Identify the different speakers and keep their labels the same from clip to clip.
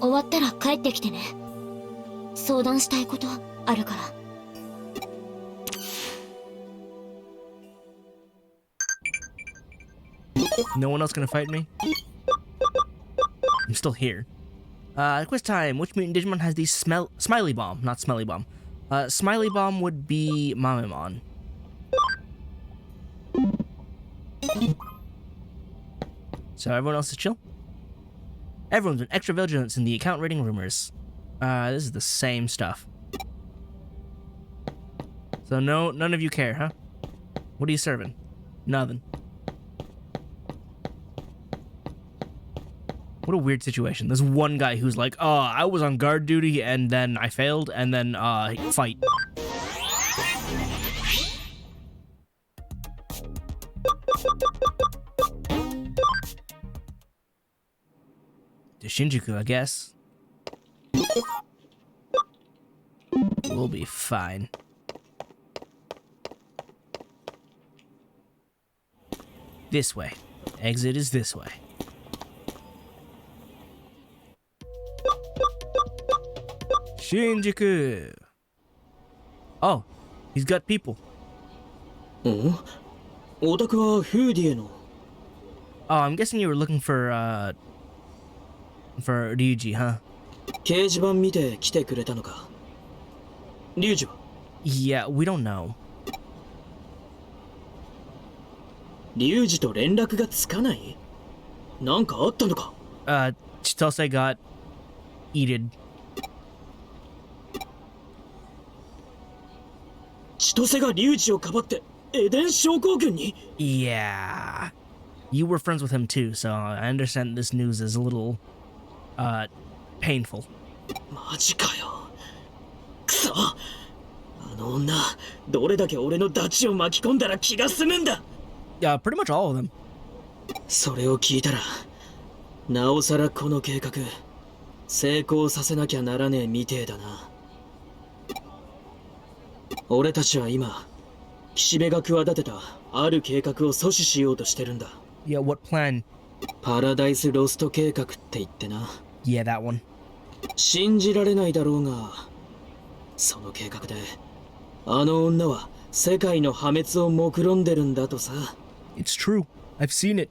Speaker 1: 終わったら帰ってきてね。相談したいことあるから。
Speaker 2: No one else gonna fight me? I'm still here. Quiz time. Which mutant Digimon has the Smiley Bomb? Not Smelly Bomb. Smiley Bomb would be Mamemon. So everyone else is chill? Everyone's been extra vigilant in the account rating rumors. This is the same stuff. So none of you care, huh? What are you serving? Nothing. What a weird situation. There's one guy who's like, oh, I was on guard duty and then I failed and then, fight. To Shinjuku, I guess. We'll be fine. This way. Exit is this way. Shinjuku. Oh, he's got people.
Speaker 3: Oh,
Speaker 2: I'm guessing you were looking for Ryuji, huh?
Speaker 3: 掲示板見て来てくれたのか。リュウジは
Speaker 2: Yeah, we don't know.
Speaker 3: リュウジと連絡がつかない？なんかあったのか？
Speaker 2: Chitose got eated.
Speaker 3: 千歳がリュウジをかばってエデン症候群に？
Speaker 2: Yeah. You were friends with him too, so I understand this news is a little, painful.
Speaker 3: マジかよ。くそ。あの女、どれだけ俺のダチを巻き込んだら気が済むんだ。
Speaker 2: Yeah, pretty much all of them.
Speaker 3: それを聞いたら、なおさらこの計画、成功させなきゃならねえみてえだな。俺たちは今、岸辺が企てたある計画を阻止しようとしてるんだ。
Speaker 2: Yeah, what plan?
Speaker 3: パラダイスロスト計画って言ってな。
Speaker 2: Yeah, that one.
Speaker 3: 信じられないだろうが、その計画で、あの女は世界の破滅を目論んでるんだとさ。
Speaker 2: It's true. I've seen it.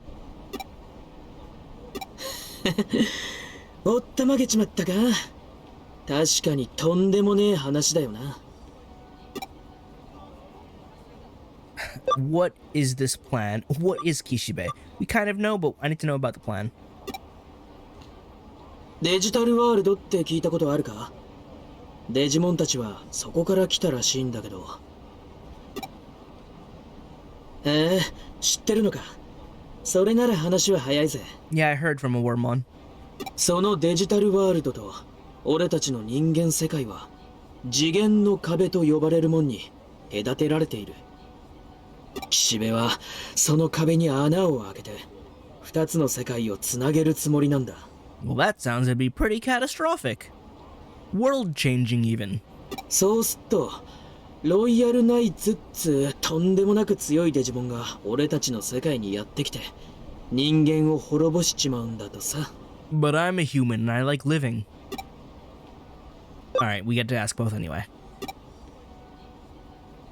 Speaker 3: おったまげちまったか。確かにとんでもねえ話だよな。
Speaker 2: What is this plan? What is Kishibe? We kind of know, but I need to know about the plan.
Speaker 3: デジタルワールドって聞いたことあるか？デジモンたちはそこから来たらしいんだけど。知ってるのか？それなら話は早いぜ。
Speaker 2: Yeah, I heard from a Wormmon.
Speaker 3: そのデジタルワールドと俺たちの人間世界は次元の壁と呼ばれるもんに隔てられている。岸辺はその壁に穴を開けて二つの世界をつなげるつもりなんだ。
Speaker 2: Well, that sounds to be pretty catastrophic. World-changing, even.
Speaker 3: そうすっと、ロイヤルナイツっつとんでもなく強いデジモンが俺たちの世界にやってきて人間を滅ぼしちまうんだとさ。
Speaker 2: But I'm a human and I like living. Alright, we get to ask both anyway.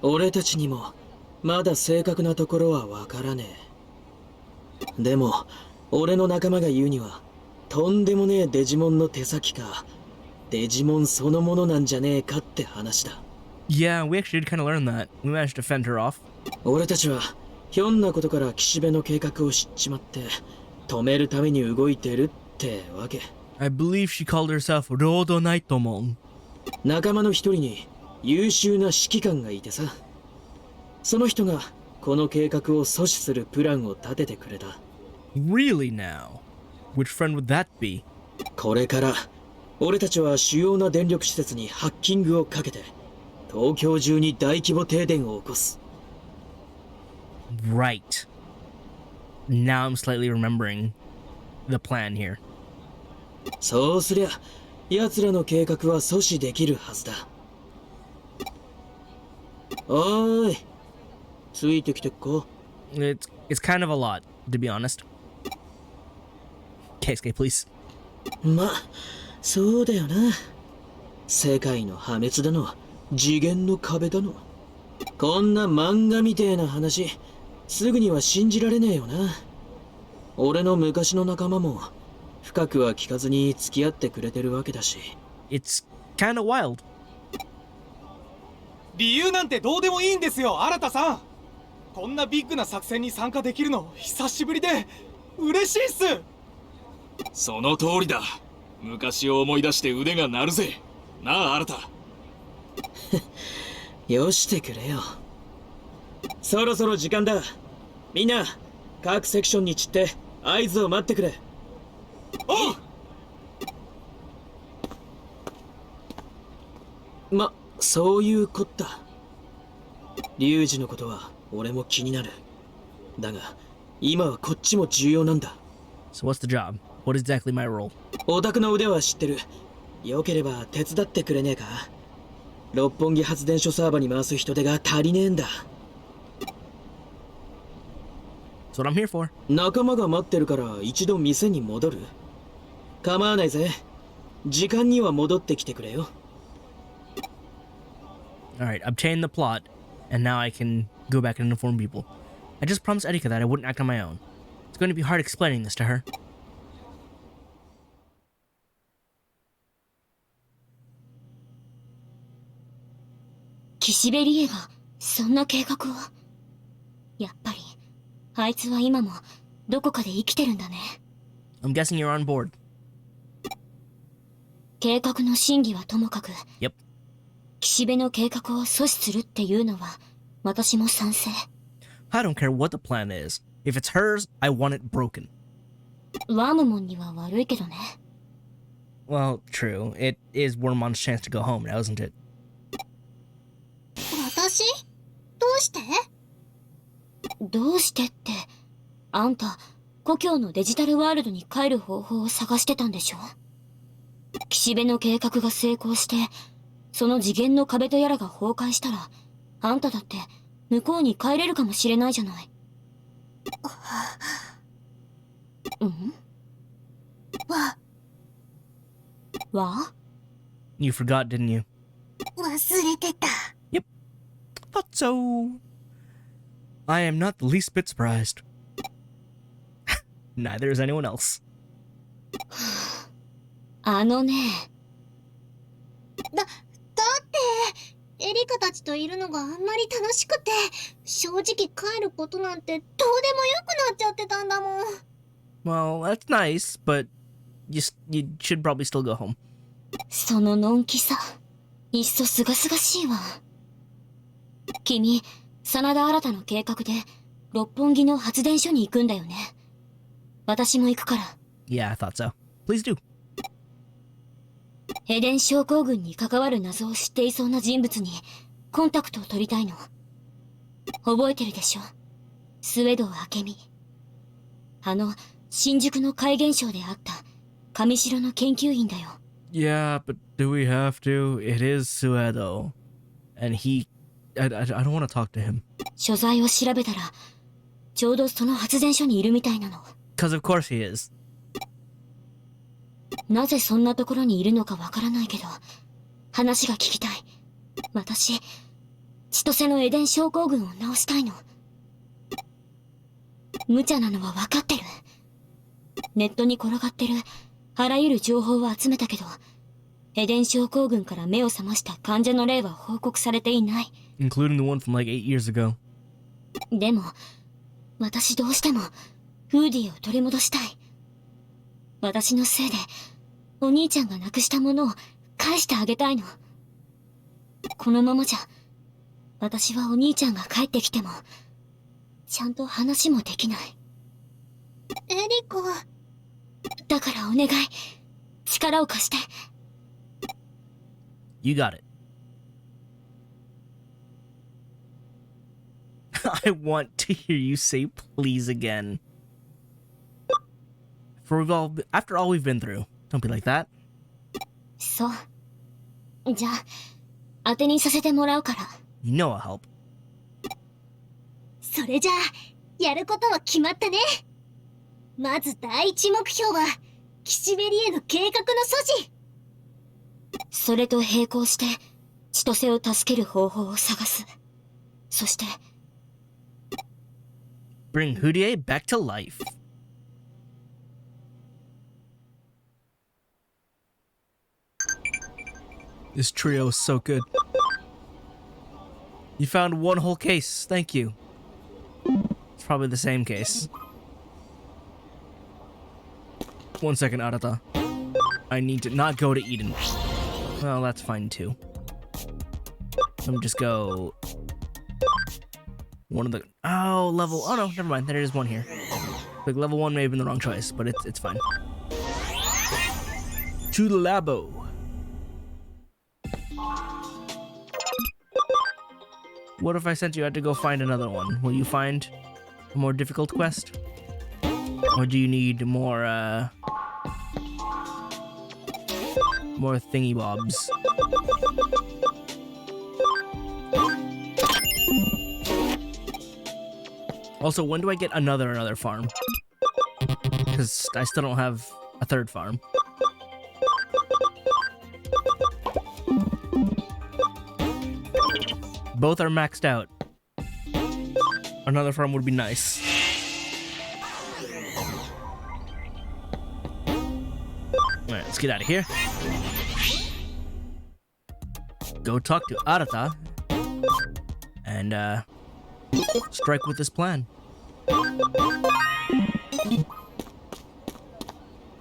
Speaker 3: 俺たちにもまだ正確なところはわからねえ。でも、俺の仲間が言うには、とんでもねえデジモンの手先か、デジモンそのものなんじゃねえかって話だ。
Speaker 2: Yeah, we actually did kind of learn that. We managed to fend her off.
Speaker 3: 俺たちは、ひょんなことから岸辺の計画を知っちまって、止めるために動いてるってわけ。
Speaker 2: I believe she called herself Rodo Naitomon.
Speaker 3: 仲間の一人に優秀な指揮官がいてさ。その人がこの計画を阻止するプランを立ててくれた。
Speaker 2: Really now? Which friend would that be?
Speaker 3: これから俺たちは主要な電力施設にハッキングをかけて東京中に大規模停電を起こす。
Speaker 2: Right. Now I'm slightly remembering the plan here.
Speaker 3: そうすりゃ奴らの計画は阻止できるはずだ。おーい、ついてきてっか？
Speaker 2: It's kind of a lot, to be honest. Keisuke, please.
Speaker 3: ま、そうだよな。世界の破滅だの、次元の壁だの。こんな漫画みてえな話、すぐには信じられねえよな。俺の昔の仲間も、深くは聞かずに付き合ってくれてるわけだし。
Speaker 2: It's kinda wild.
Speaker 4: 理由なんてどうでもいいんですよ、新さん。こんなビッグな作戦に参加できるの久しぶりで嬉しいっす。
Speaker 5: その通りだ。昔を思い出して腕が鳴るぜ。なあ、新た。
Speaker 3: よしてくれよ。そろそろ時間だ。みんな、各セクションに散って合図を待ってくれ。
Speaker 4: おう。
Speaker 3: そういうこった。リュウジのことは俺も気になる。だが、今はこっちも重要なんだ。
Speaker 2: So what's the job? What is exactly my role?
Speaker 3: オタクの腕は知ってる。よければ手伝ってくれねえか。六本木発電所サーバーに回す人手が足りねえんだ。
Speaker 2: That's what I'm here for.
Speaker 3: 仲間が待ってるから一度店に戻る。構わないぜ。時間には戻ってきてくれよ。
Speaker 2: Alright, obtain the plot, and now I can go back and inform people. I just promised Erika that I wouldn't act on my own. It's going to be hard explaining this to her.
Speaker 1: 岸辺理恵がそんな計画を。やっぱりあいつは今もどこかで生きてるんだね。
Speaker 2: I'm guessing you're on board.
Speaker 1: 計画の真偽はともかく、
Speaker 2: Yep.
Speaker 1: 岸辺の計画を阻止するっていうのは私も賛成。
Speaker 2: I don't care what the plan is. If it's hers, I want it broken.
Speaker 1: ワームモンには悪いけどね。
Speaker 2: Well, true. It is Wormon's chance to go home now, isn't it?
Speaker 1: 私？どうして？どうしてって、あんた故郷のデジタルワールドに帰る方法を探してたんでしょ？岸辺の計画が成功して、その次元の壁とやらが崩壊したら、あんただって向こうに帰れるかもしれないじゃない。うん？わ？
Speaker 2: You forgot, didn't you?
Speaker 1: 忘れてた。
Speaker 2: Yep. Thought so. I am not the least bit surprised. Neither is anyone else.
Speaker 1: あのね。
Speaker 6: だってエリカたちといるのがあんまり楽しくて、正直帰ることなんてどうでもよくなっちゃってたんだもん。
Speaker 2: Well, that's nice, but you should probably still go home.
Speaker 1: そののんきさ、いっそすがすがしいわ。君、真田新の計画で六本木の発電所に行くんだよね。私も行くから。
Speaker 2: Yeah, I thought so. Please do.
Speaker 1: エデン症候群に関わる謎を知っていそうな人物にコンタクトを取りたいの。覚えてるでしょ？スウェドウ明美。新宿の怪現象であった上城の研究員だよ。
Speaker 2: Yeah, but do we have to? It is Suedo. And I don't want to talk to him.
Speaker 1: 所在を調べたら、ちょうどその発電所にいるみたいなの。
Speaker 2: Because of course he is.
Speaker 1: なぜそんなところにいるのかわからないけど、話が聞きたい。私、千歳のエデン症候群を治したいの。無茶なのはわかってる。ネットに転がってるあらゆる情報を集めたけど、エデン症候群から目を覚ました患者の例は報告されていない。
Speaker 2: Including the one from like 8 years ago.
Speaker 1: でも、私どうしてもフーディを取り戻したい。私のせいでお兄ちゃんが亡くしたものを返してあげたいの。このままじゃ、私はお兄ちゃんが帰ってきても、ちゃんと話もできない。
Speaker 6: エリカ。
Speaker 1: だからお願い、力を貸して。
Speaker 2: You got it. I want to hear you say please again. After all we've been through. Don't be like that.
Speaker 1: そう。じゃあ、当てにさせてもらうから。
Speaker 2: You know I'll help.
Speaker 6: それじゃあやることは決まったね。まず第一目標は岸辺理恵の計画の阻止。
Speaker 1: それと並行して、千歳を助ける方法を探す。そして、
Speaker 2: Bring Hudie back to life. This trio is so good. You found one whole case. Thank you. It's probably the same case. 1 second, Arata. I need to not go to Eden. Well, that's fine too. Let me just go... One of the... Oh, level... Oh, no, never mind. There is one here. Like, level 1 may have been the wrong choice, but it's fine. To the labo. What if I sent you out to go find another one? Will you find a more difficult quest? Or do you need more, more thingy-bobs? Also, when do I get another farm? Because I still don't have a third farm. Both are maxed out. Another farm would be nice. Alright, let's get out of here. Go talk to Arata. And, strike with this plan.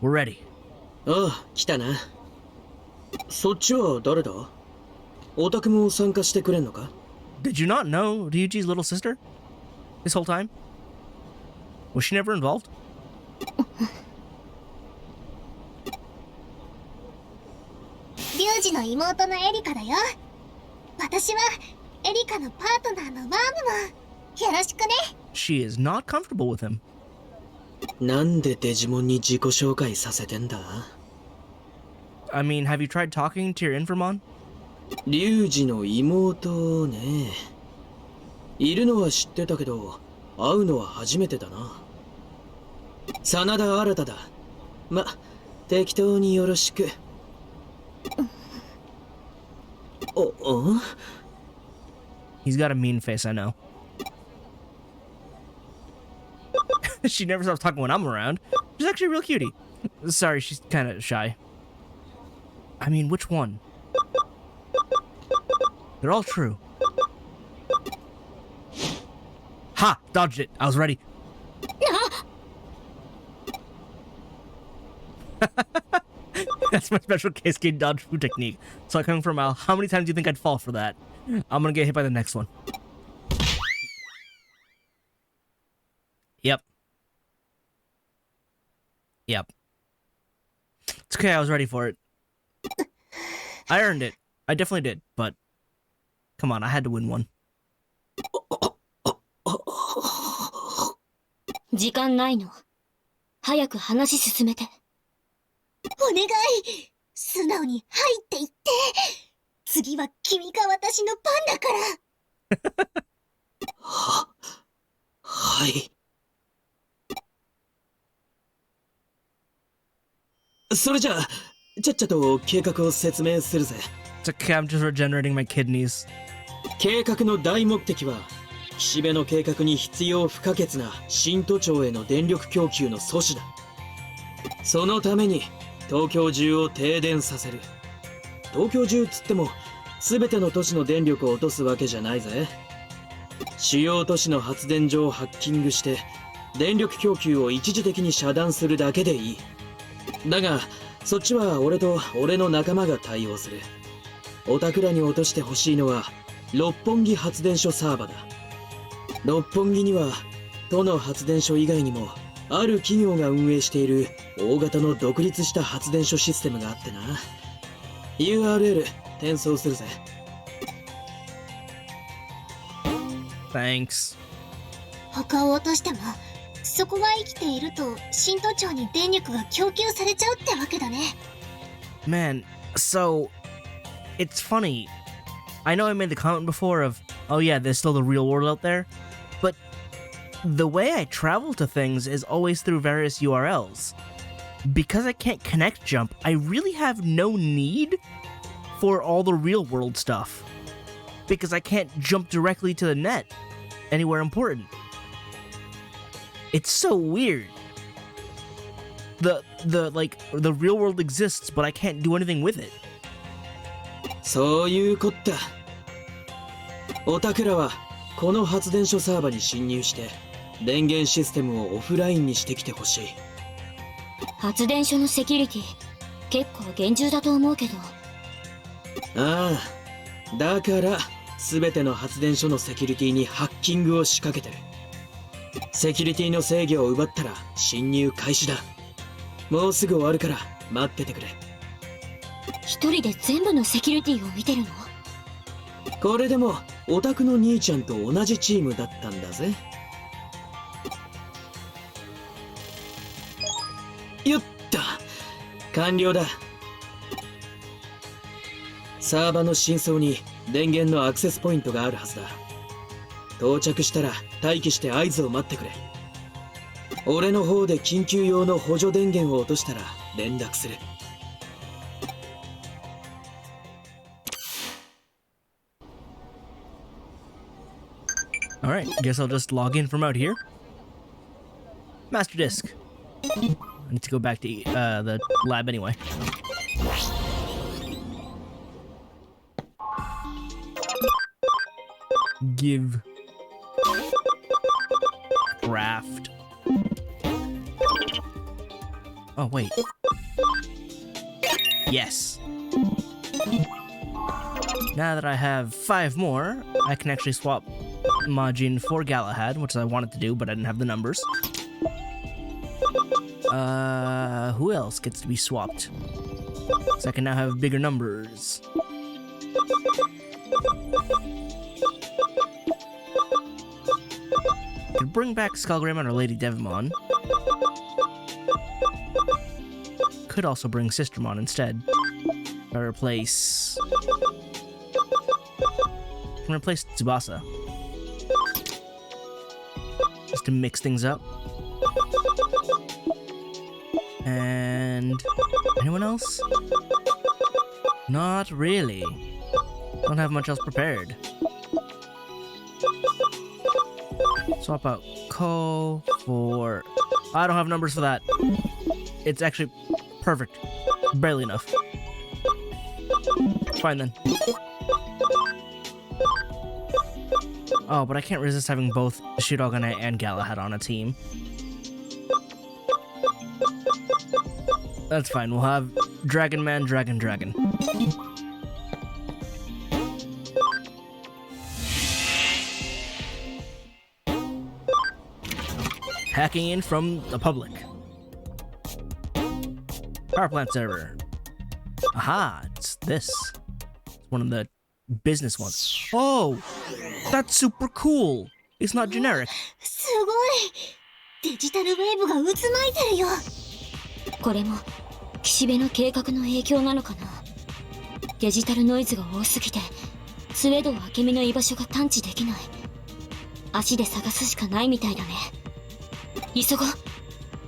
Speaker 2: We're ready.
Speaker 3: ああ、来たな。そっちは誰だ？オタクも参加してくれんのか？
Speaker 2: Did you not know Ryuji's little sister? This whole time? Was she never involved?
Speaker 6: リュウジの妹のエリカだよ。私はエリカのパートナーのワームも。よろしくね。
Speaker 2: She is not comfortable with him.
Speaker 3: なんでデジモンに自己紹介させてんだ？
Speaker 2: I mean, have you tried talking to your Inframon?
Speaker 3: リュウジの妹ね。いるのは知ってたけど、会うのは初めてだな。真田新だ。ま、適当によろしく。
Speaker 2: He's got a mean face, I know. She never stops talking when I'm around. She's actually a real cutie. Sorry, she's kind of shy. I mean, which one? They're all true. Ha! Dodged it. I was ready. That's my special case game dodge food technique. So coming from Al, how many times do you think I'd fall for that? I'm gonna get hit by the next one. Yep. Yep. It's okay, I was ready for it. I earned it. I definitely did, but... Come on, I had to win one.
Speaker 1: 時間ないの。早く話進めて。
Speaker 6: お願い。素直に入っていって。次は君か私のパンだから。
Speaker 3: はい。それじゃあ、ちゃっちゃと計画を説明するぜ。
Speaker 2: It's okay, I'm just regenerating my kidneys.
Speaker 3: 計画の大目的は、岸辺の計画に必要不可欠な新都庁への電力供給の阻止だ。そのために東京中を停電させる。東京中っつっても全ての都市の電力を落とすわけじゃないぜ。主要都市の発電所をハッキングして電力供給を一時的に遮断するだけでいい。だがそっちは俺と俺の仲間が対応する。オタクらに落としてほしいのは六本木発電所サーバだ。六本木には都の発電所以外にもある企業が運営している大型の独立した発電所システムがあってな。 URL 転送するぜ。
Speaker 2: Thanks.
Speaker 6: 他を落としてもそこが生きていると新都庁に電力が供給されちゃうってわけだね。
Speaker 2: Man, so... It's funny. I know I made the comment before of, oh yeah, there's still the real world out there, but the way I travel to things is always through various URLs. Because I can't connect jump, I really have no need for all the real world stuff. Because I can't jump directly to the net anywhere important. It's so weird. The real world exists, but I can't do anything with it.
Speaker 3: そういうこった。オタクらはこの発電所サーバに侵入して電源システムをオフラインにしてきてほしい。
Speaker 1: 発電所のセキュリティ結構厳重だと思うけど。
Speaker 3: ああ、だから全ての発電所のセキュリティにハッキングを仕掛けてる。セキュリティの制御を奪ったら侵入開始だ。もうすぐ終わるから待っててくれ。
Speaker 1: 一人で全部のセキュリティを見てるの？
Speaker 3: これでもオタクの兄ちゃんと同じチームだったんだぜ。よった、完了だ。サーバの真相に電源のアクセスポイントがあるはずだ。到着したら待機して合図を待ってくれ。俺の方で緊急用の補助電源を落としたら連絡する。
Speaker 2: Alright, guess I'll just log in from out here. Master disk. I need to go back to the lab anyway. Give. Craft. Oh, wait. Yes. Now that I have 5 more, I can actually swap Majin for Galahad, which I wanted to do, but I didn't have the numbers. Who else gets to be swapped? So I can now have bigger numbers. Could bring back Skullgreymon or Lady Devimon. Could also bring Sistermon instead. Or replace... I can replace Tsubasa. Just to mix things up. And... anyone else? Not really. Don't have much else prepared. Swap out Ko for... I don't have numbers for that. It's actually perfect. Barely enough. Fine then. Oh, but I can't resist having both Shirogane and Galahad on a team. That's fine, we'll have Dragon Man, Dragon. Hacking in from the public. Power plant server. Aha, it's this. It's one of the business ones. Oh, that's super cool. It's not generic.
Speaker 6: すごい。デジタルウェーブが渦巻いてるよ。
Speaker 1: これも岸辺の計画の影響なのかな。デジタルノイズが多すぎてスウェード明美の居場所が探知できない。足で探すしかないみたいだね。急ごう。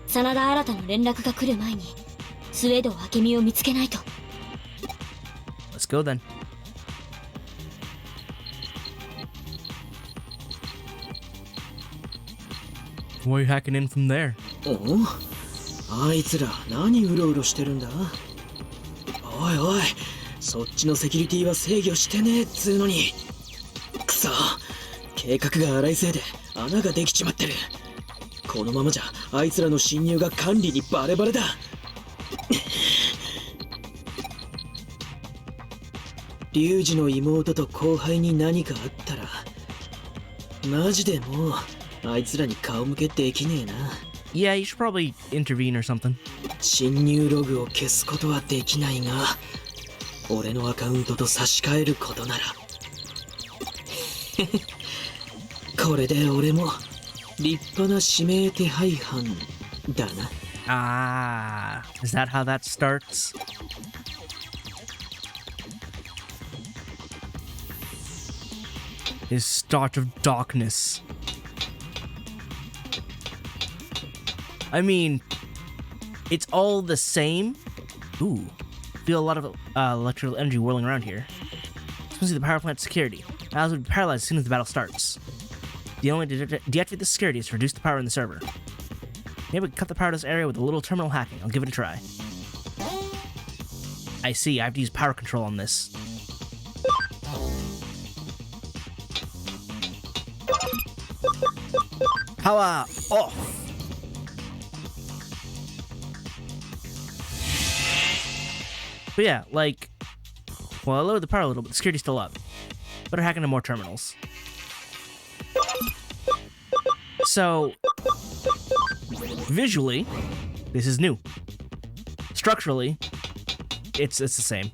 Speaker 1: 真田新の連絡が来る前にスウェード明美を見つけないと。
Speaker 2: Let's go then. Why are you hacking in from there?
Speaker 3: お？あいつら何うろうろしてるんだ？おいおい、そっちのセキュリティは制御してねえっつうのに。くそ、計画が荒いせいで穴ができちまってる。このままじゃあいつらの侵入が管理にバレバレだ。リュウジの妹と後輩に何かあったらマジでもうあいつらに顔向けできねえな。
Speaker 2: Yeah, you should probably intervene or something.
Speaker 3: 侵入ログを消すことはできないが俺のアカウントと差し替えることならこれで俺も立派な指名手配犯だな。
Speaker 2: Ah, is that how that starts? His start of darkness. I mean, it's all the same. Ooh, Feel a lot of electrical energy whirling around here. This must be the power plant security. Allies will be paralyzed as soon as the battle starts. The only way to deactivate the security is to reduce the power in the server. Maybe we can cut the power to this area with a little terminal hacking. I'll give it a try. I see, I have to use power control on this. Power off! But yeah, like, well, I lowered the power a little, but the security's still up. Better hack into more terminals. So, visually, this is new. Structurally, it's the same.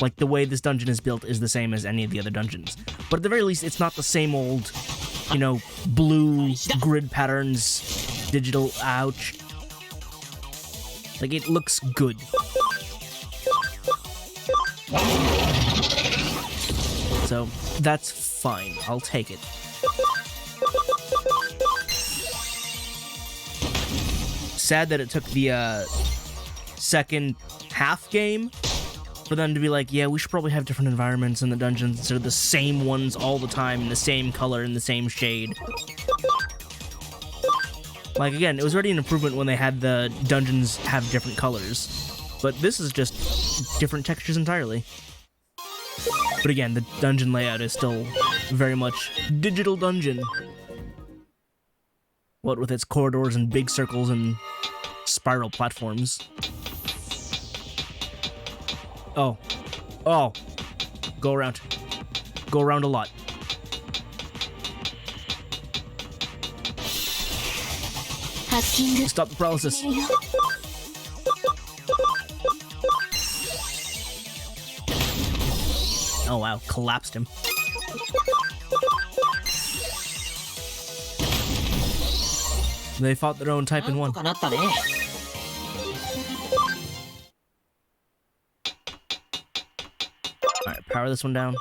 Speaker 2: Like, the way this dungeon is built is the same as any of the other dungeons. But at the very least, it's not the same old, you know, blue grid patterns, digital, ouch. Like, it looks good. So, that's fine. I'll take it. Sad that it took the second half game for them to be like, yeah, we should probably have different environments in the dungeons instead of the same ones all the time in the same color and the same shade. Like, again, it was already an improvement when they had the dungeons have different colors. But this is just different textures entirely. But again, the dungeon layout is still very much digital dungeon. What with its corridors and big circles and spiral platforms. Oh. Oh. Go around. Go around a lot. Stop the paralysis. Oh wow, collapsed him. They fought their own type and won. Alright, power this one down.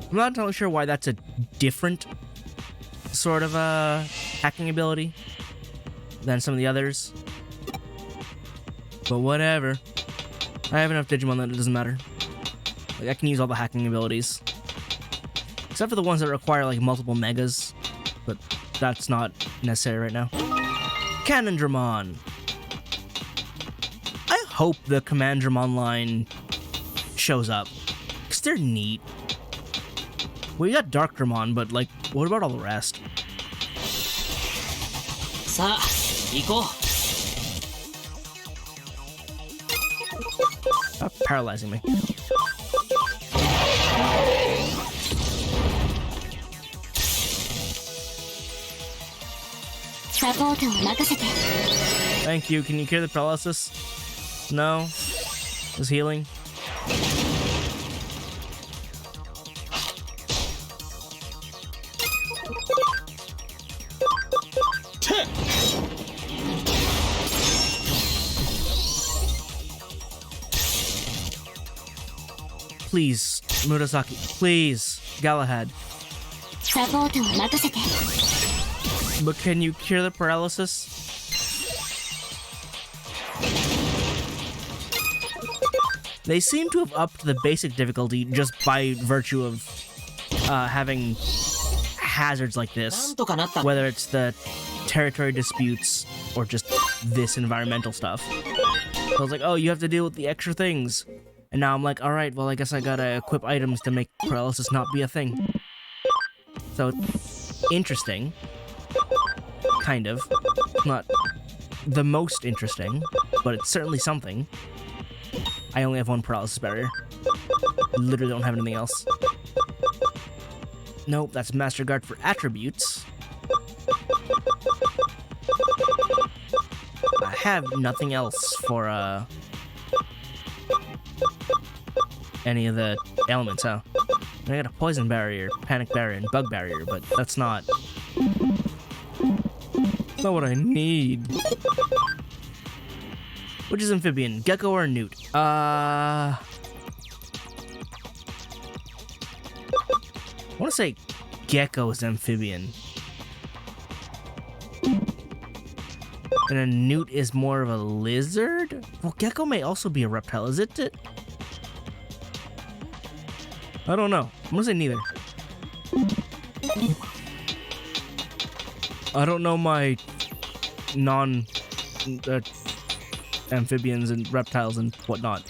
Speaker 2: I'm not entirely sure why that's a different sort of hacking ability than some of the others. But whatever. I have enough Digimon that it doesn't matter. Like, I can use all the hacking abilities. Except for the ones that require, like, multiple megas. But that's not necessary right now. Canondramon! I hope the Commandramon line shows up. Because they're neat. We got Darkdramon, but, like, what about all the rest?
Speaker 3: Stop
Speaker 2: paralyzing me. Thank you. Can you cure the paralysis? No? Is healing? Please, Murasaki. Please, Galahad. But can you cure the paralysis? They seem to have upped the basic difficulty just by virtue of having hazards like this. Whether it's the territory disputes or just this environmental stuff. So I was like, oh, you have to deal with the extra things. And now I'm like, alright, well, I guess I gotta equip items to make paralysis not be a thing. So, interesting. Kind of. Not the most interesting, but it's certainly something. I only have one paralysis barrier. Literally don't have anything else. Nope, that's Master Guard for attributes. I have nothing else for, any of the elements, huh? I got a poison barrier, panic barrier, and bug barrier, but that's not what I need. Which is amphibian, gecko or newt? I want to say gecko is amphibian. And a newt is more of a lizard? Well, gecko may also be a reptile, is it? I don't know. I'm gonna say neither. I don't know my amphibians and reptiles and whatnot.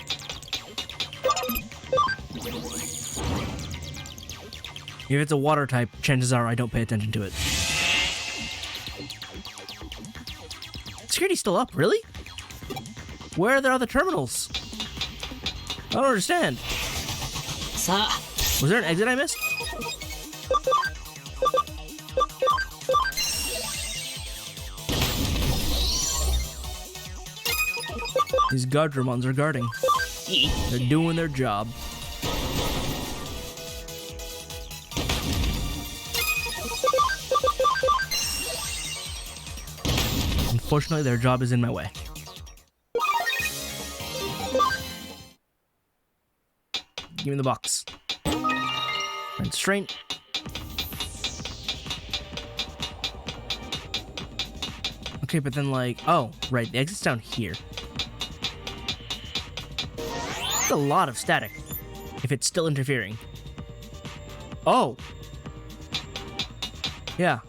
Speaker 2: If it's a water type, chances are I don't pay attention to it. Security's still up, really? Where are the other terminals? I don't understand.
Speaker 3: さあ
Speaker 2: Was there an exit I missed? These Guardromons are guarding. They're doing their job. Unfortunately, their job is in my way. Give me the box. And straight. Okay, but then like, oh, right, the exit's down here. That's a lot of static, if it's still interfering. Oh! Yeah.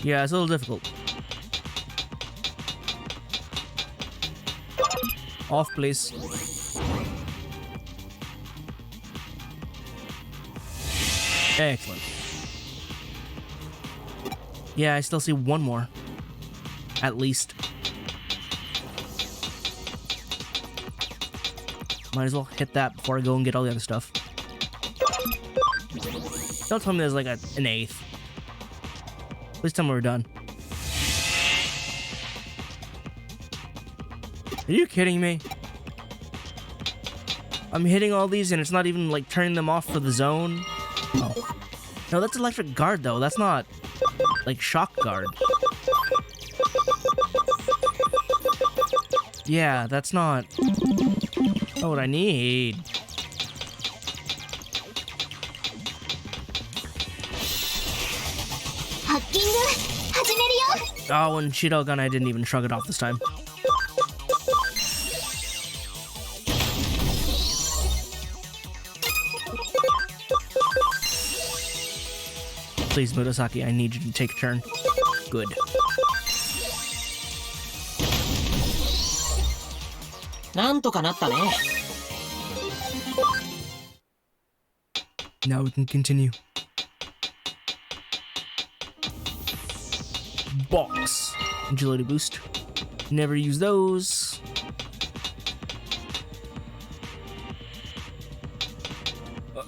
Speaker 2: Yeah, it's a little difficult. Off, please. Excellent. Yeah, I still see one more. At least. Might as well hit that before I go and get all the other stuff. Don't tell me there's like an eighth. Please tell me we're done. Are you kidding me? I'm hitting all these and it's not even like turning them off for the zone. Oh. No, that's electric guard though. That's not like shock guard. Yeah, that's not what I need. Oh, and Shidogun, I didn't even shrug it off this time. Please, Murasaki, I need you to take a turn. Good. Now we can continue. Box. Agility boost. Never use those.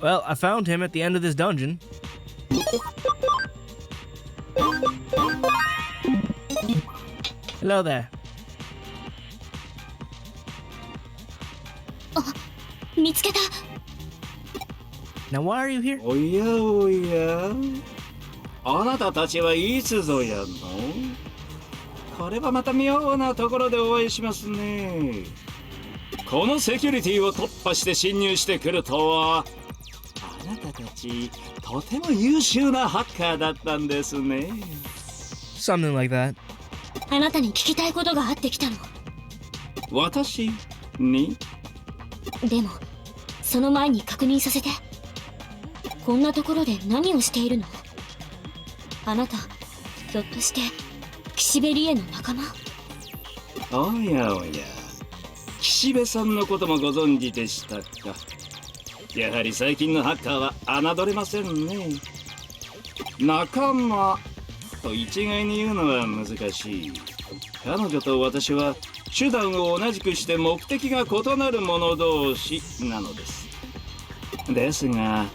Speaker 2: Well, I found him at the end of this dungeon. Hello there.
Speaker 1: 見つけた。
Speaker 2: Now why are you here?
Speaker 7: おやおや、あなたたちはいつぞやの？これはまた妙なところでお会いしますね。このセキュリティを突破して侵入してくるとは、あなたたちとても優秀なハッカーだったんですね。
Speaker 2: Something like that.
Speaker 1: あなたに聞きたいことがあってきたの。
Speaker 7: 私に？
Speaker 1: でも、その前に確認させて。こんなところで何をしているの？あなた、ひょっとして岸辺理恵の仲間？
Speaker 7: おやおや、岸辺さんのこともご存知でしたか。やはり最近のハッカーは侮れませんね。仲間と一概に言うのは難しい。彼女と私は手段を同じくして目的が異なる者同士なのです。ですが、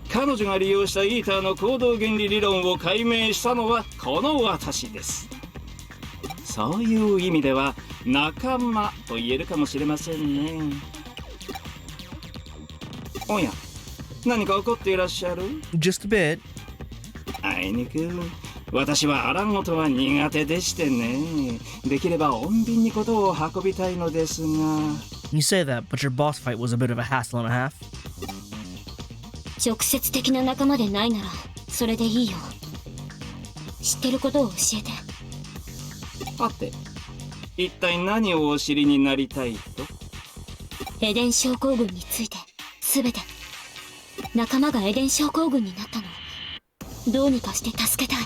Speaker 7: 彼女が利用したイーターの行動原理理論を解明したのはこの私です。そういう意味では仲間と言えるかもしれませんね。おや、何か怒っていらっしゃる？
Speaker 2: Just a bit.
Speaker 7: あいにく私はあらんことは苦手でしてね。できれば穏便にことを運びたいのですが。
Speaker 2: You say that, but your boss fight was a bit of a hassle and a half.
Speaker 1: 直接的な仲間でないならそれでいいよ。知ってることを教えて。
Speaker 7: さて、一体何をお知りになりたいと？
Speaker 1: エデン症候群について全て。仲間がエデン症候群になったのをどうにかして助けたい。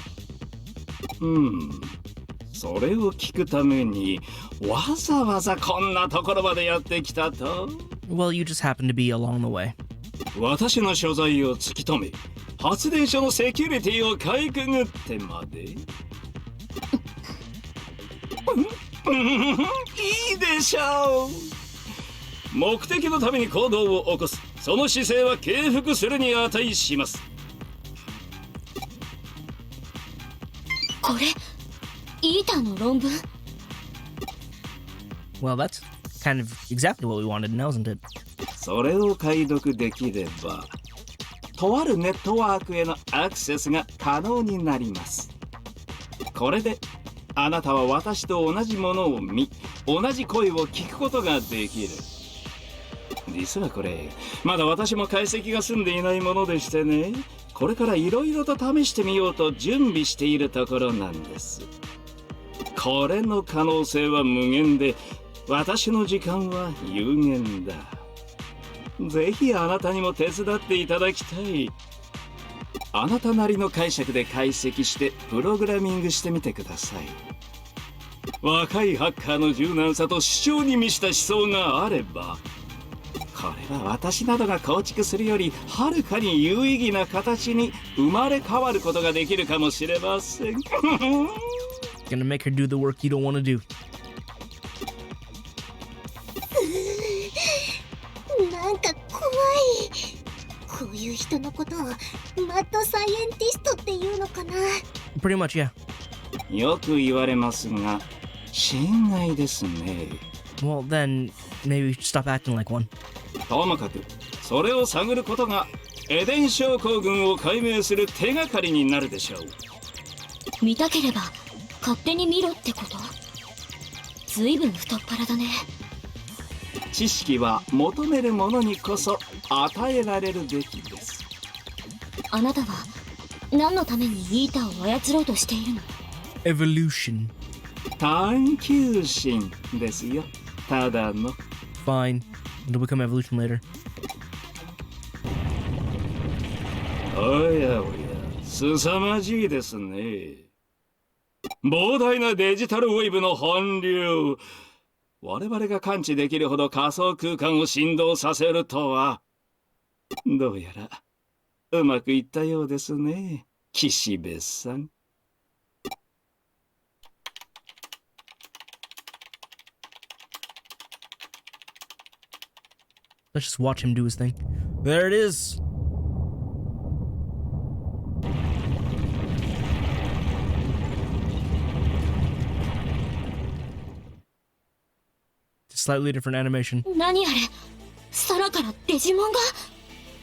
Speaker 7: それを聞くためにわざわざこんなところまでやってきたと？
Speaker 2: Well, you just happen to be along the way.
Speaker 7: 私の所在を突き止め、発電所のセキュリティをかいくぐってまで。いいでしょう。目的のために行動を起こす、その姿勢は敬服するに値します。
Speaker 1: これイーターの論文。
Speaker 2: Well, that's kind of exactly what we wanted now, isn't it?
Speaker 7: それを解読できれば、とあるネットワークへのアクセスが可能になります。これであなたは私と同じものを見、同じ声を聞くことができる。実はこれ、まだ私も解析が済んでいないものでしてね、これからいろいろと試してみようと準備しているところなんです。これの可能性は無限で、私の時間は有限だ。ぜひあなたにも手伝っていただきたい。あなたなりの解釈で解析してプログラミングしてみてください。若いハッカーの柔軟さと主張に満ちた思想があれば、これは私などが構築するよりはるかに有意義な形に生まれ変わることができるかもしれません。
Speaker 2: Gonna make her do the work you don't want to do.
Speaker 6: なんか怖い。こういう人のことをマッドサイエンティストっていうのかな。
Speaker 2: Pretty much, yeah.
Speaker 7: よく言われますが、心外ですね。
Speaker 2: Well, then maybe we should stop acting like one.
Speaker 7: ともかく、それを探ることがエデン症候群を解明する手がかりになるでしょう。
Speaker 1: 見たければ勝手に見ろってこと？ずいぶん太っ腹だね。
Speaker 7: 知識は求めるものにこそ与えられるべきです。
Speaker 1: あなたは何のためにイーターを操ろうとしているの？
Speaker 2: Evolution.
Speaker 7: 探求心ですよ。ただの。
Speaker 2: Fine. It'll become evolution later.
Speaker 7: おやおや、凄まじいですね。膨大なデジタルウェーブの本流。我々が感知できるほど仮想空間を振動させるとは、どうやらうまくいったようですね、岸辺さん。
Speaker 2: Let's just watch him do his thing. There it is. Slightly different animation.
Speaker 1: 何あれ？空からデジモンが？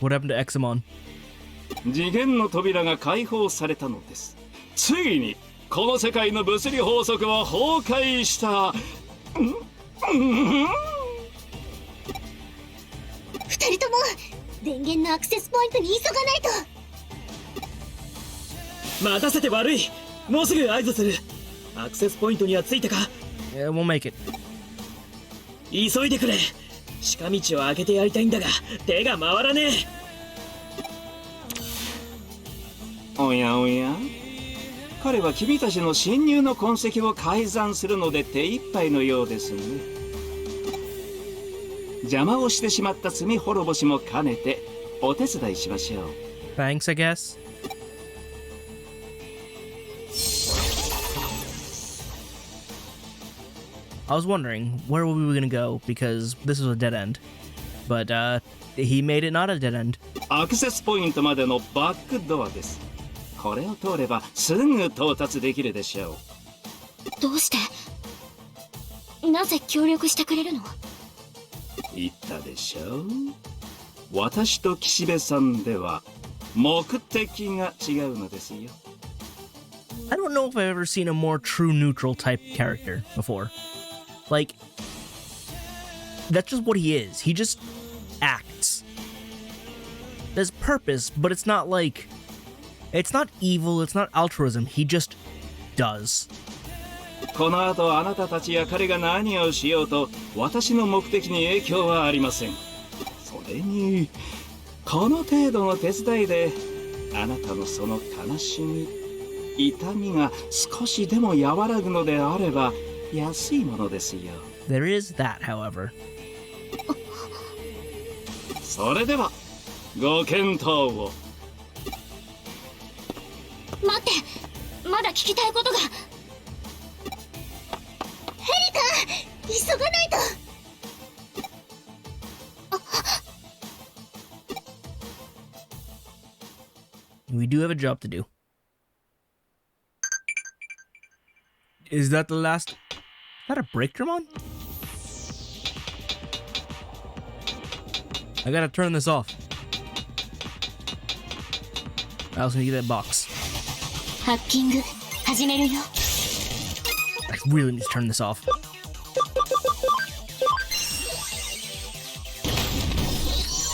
Speaker 2: What happened to Examon?
Speaker 7: 次元の扉が開放されたのです。ついにこの世界の物理法則は崩壊した。
Speaker 6: 二人とも電源のアクセスポイントに急がないと。
Speaker 3: 待たせて悪い。もうすぐ合図する。アクセスポイントにはついたか？
Speaker 2: Yeah, we'll make it.
Speaker 3: 急いでくれ。近道を開けてやりたいんだが手が回らねえ。
Speaker 7: おやおや、彼は君たちの侵入の痕跡を改ざんするので手一杯のようですね。邪魔をしてしまった罪滅ぼしも兼ねてお手伝いしましょう。
Speaker 2: Thanks, I guess. I was wondering where we were gonna go because this was a dead end, but he made it not a dead end.
Speaker 7: アクセスポイントまでのバックドアです。これを通ればすぐ到達できるでしょう。
Speaker 1: どうして？なぜ協力してくれるの？
Speaker 7: 言ったでしょう。私と岸辺さんでは目的が違うのですよ。
Speaker 2: I don't know if I've ever seen a more true neutral type character before. Like, that's just what he is. He just acts. There's purpose, but it's not like... It's not evil, it's not altruism. He just does.
Speaker 7: この後あなたたちや彼が何をしようと私の目的に影響はありません。それにこの程度の手伝いであなたのその悲しみ痛みが少しでも和らぐのであれば安いものですよ。
Speaker 2: There is that, however.
Speaker 7: それではご検討を。
Speaker 1: 待って、まだ聞きたいことが。
Speaker 6: 急がないと。
Speaker 2: We do have a job to do. Is that the last? Is that a Breakdramon? I gotta turn this off. I also need to get that box.
Speaker 1: ハッキング始めるよ。
Speaker 2: I really need to turn this off.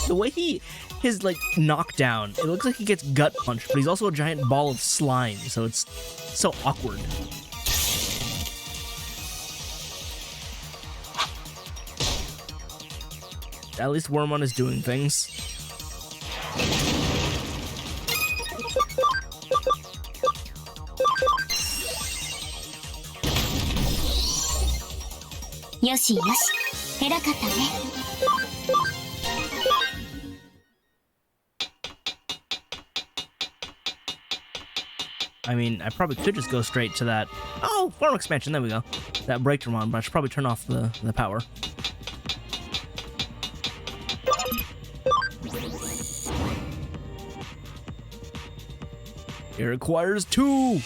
Speaker 2: The way his like knockdown, it looks like he gets gut punched, but he's also a giant ball of slime, so it's so awkward. At least Wormon is doing things.
Speaker 1: Yoshi, yoshi. 偉かったね。
Speaker 2: I mean, I probably could just go straight to that. Oh, form expansion. There we go. That Breakdramon, but I should probably turn off the power. It requires 2.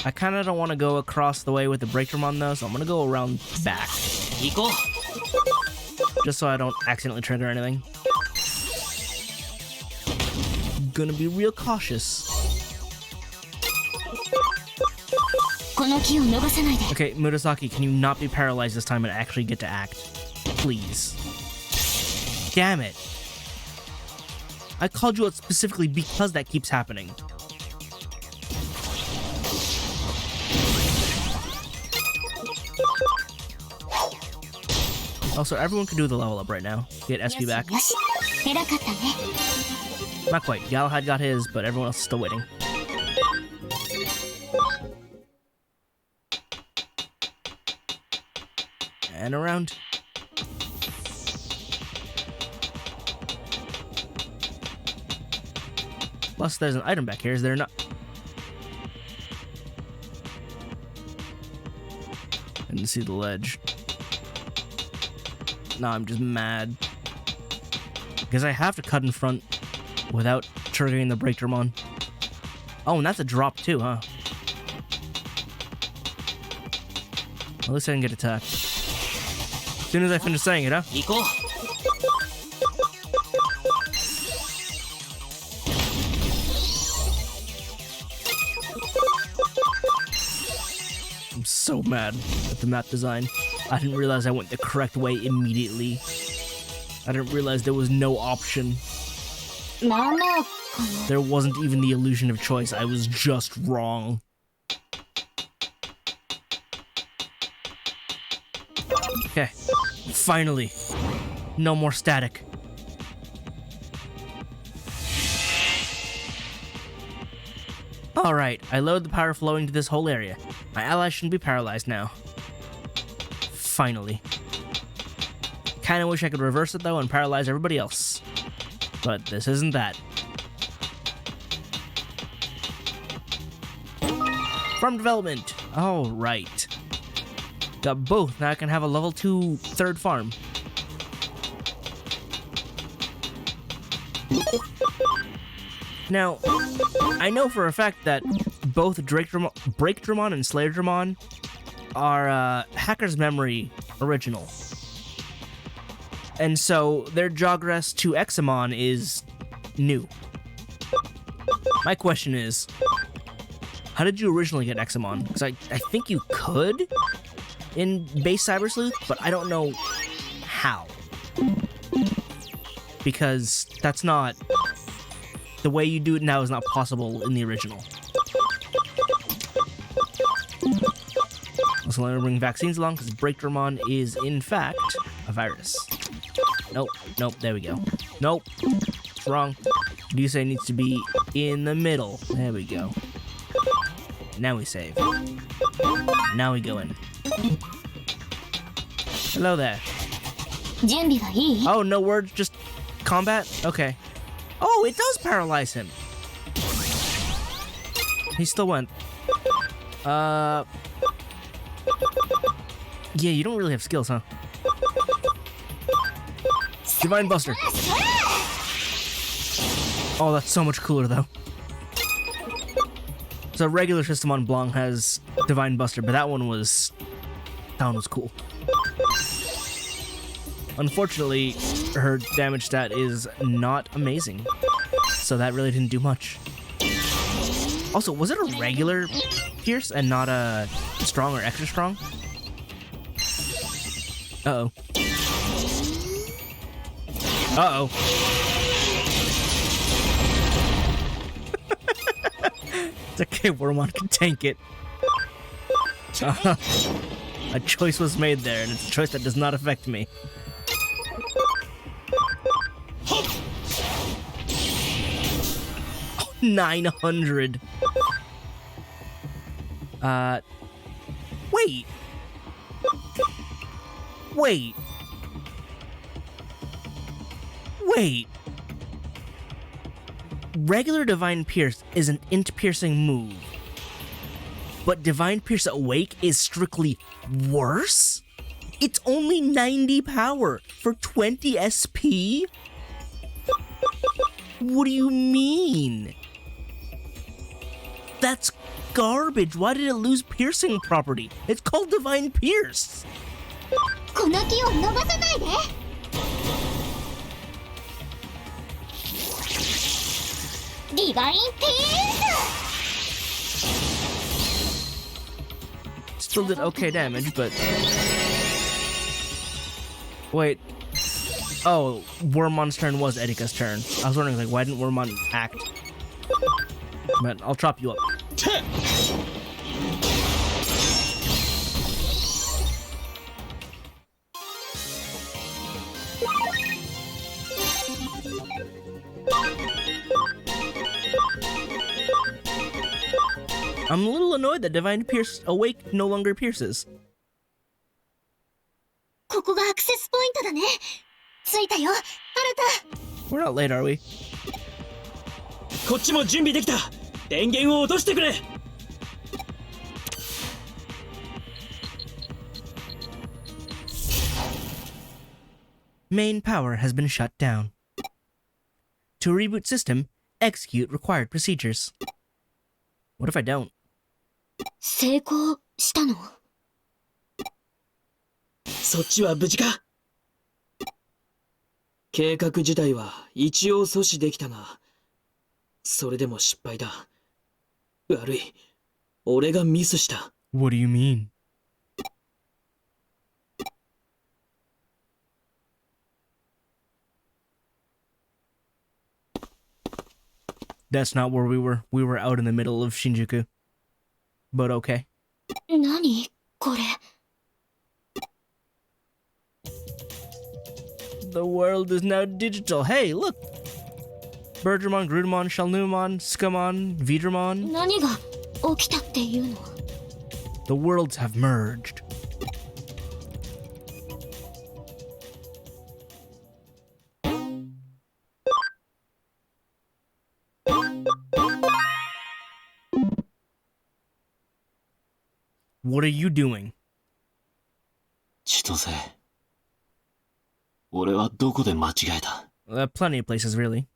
Speaker 2: I kind of don't want to go across the way with the Breakdramon though, so I'm gonna go around back.
Speaker 5: Iko.
Speaker 2: Just so I don't accidentally trigger anything. Gonna be real cautious.
Speaker 1: この気を逃さないで。
Speaker 2: Okay, Murasaki, can you not be paralyzed this time and actually get to act? Please. Damn it. I called you out specifically because that keeps happening. Also, everyone can do the level up right now. Get SP back.
Speaker 1: よし、偉かったね。
Speaker 2: Not quite. Galahad got his, but everyone else is still waiting. And around. Plus, there's an item back here, is there not? I didn't see the ledge. No, I'm just mad. Because I have to cut in front without triggering the Breakdramon. Oh, and that's a drop too, huh? At least I didn't get attacked. As soon as I finish saying it, huh?
Speaker 5: Iko.
Speaker 2: I'm so mad at the map design. I didn't realize I went the correct way immediately. I didn't realize there was no option.
Speaker 1: まあまあかな。
Speaker 2: There wasn't even the illusion of choice. I was just wrong. Okay. Finally. No more static. Alright, I load the power flowing to this whole area. My allies shouldn't be paralyzed now. Finally. Kinda wish I could reverse it though and paralyze everybody else. But this isn't that. Farm development! Oh, right. Got both, now I can have a level 2 third farm. Now, I know for a fact that both Breakdramon and Slayerdramon are Hacker's Memory original. And so their Jogress to Examon is new. My question is, how did you originally get Examon? Because I think you could in base Cyber Sleuth, but I don't know how. Because that's not the way you do it now is not possible in the original. Also, let me bring vaccines along because Breakdramon is, in fact, a virus. Nope, nope, there we go. Nope, it's wrong. You say needs to be in the middle. There we go. Now we save. Now we go in. Hello there.
Speaker 1: 準備はいい？
Speaker 2: Oh, no words, just combat? Okay. Oh, it does paralyze him. He still went. Yeah, you don't really have skills, huh? Divine Buster. Oh, that's so much cooler, though. So regular system on Blanc has Divine Buster, but that one was cool. Unfortunately, her damage stat is not amazing, so that really didn't do much. Also, was it a regular Pierce and not a strong or extra strong? Uh-oh. Uh-oh. It's okay, Wormon can tank it. A choice was made there, and it's a choice that does not affect me. 900. Wait. Wait. Wait. Regular Divine Pierce is an int-piercing move, but Divine Pierce Awake is strictly worse? It's only 90 power for 20 SP? What do you mean? That's garbage. Why did it lose piercing property? It's called Divine Pierce.
Speaker 6: この木を伸ばさないで。ディバインピース。
Speaker 2: Still did okay damage, but... Wait. Oh, Wormon's turn was Erika's turn. I was wondering, like, why didn't Wormon act? But I'll chop you up. I'm a little annoyed that Divine Pierce Awake no longer pierces.
Speaker 6: ここがアクセスポイントだね。着いたよ、新た。
Speaker 2: We're not late, are we?
Speaker 3: こっちも準備できた。電源を落としてくれ。
Speaker 2: Main power has been shut down. To reboot system, execute required procedures. What if I don't?
Speaker 1: 成功したの？
Speaker 3: そっちは無事か？計画自体は一応阻止できたが、それでも失敗だ。悪い。俺がミスした。
Speaker 2: What do you mean? That's not where we were. We were out in the middle of Shinjuku. But okay.
Speaker 1: 何これ？
Speaker 2: The world is now digital. Hey, look! Bergermon, Grudemon, Shalnumon, Scumon, Vidramon.
Speaker 1: 何が起きたっていうの？
Speaker 2: The worlds have merged. What are you doing?
Speaker 7: 千歳。俺はどこで間違えた？
Speaker 2: Plenty of places, really.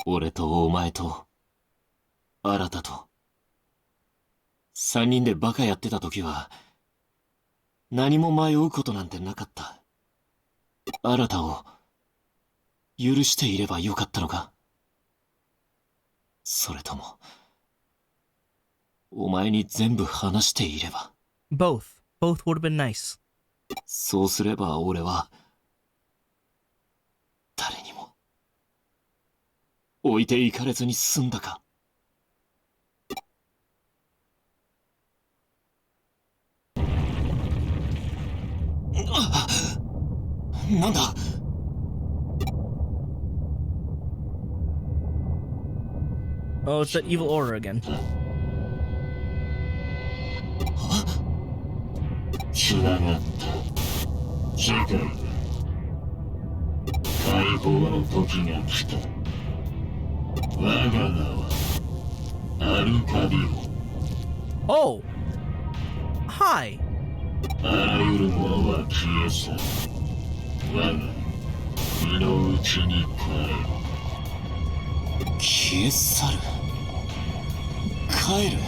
Speaker 7: 俺とお前と、新と。三人でバカやってた時は、何も迷うことなんてなかった。新を、許していればよかったのか？それとも、お前に全部話していれば。
Speaker 2: Both. Both would have been nice.
Speaker 7: そうすれば俺は、誰にも
Speaker 5: 置いていかれずに済んだか。なんだ。
Speaker 2: Oh, it's that evil aura again.
Speaker 8: つながった世界は解放の時が来た。我が名はアルカディオ。
Speaker 2: Oh! Hi!
Speaker 8: あらゆるものは消え去る。我が身の内に帰る。
Speaker 5: 消え去る。帰る。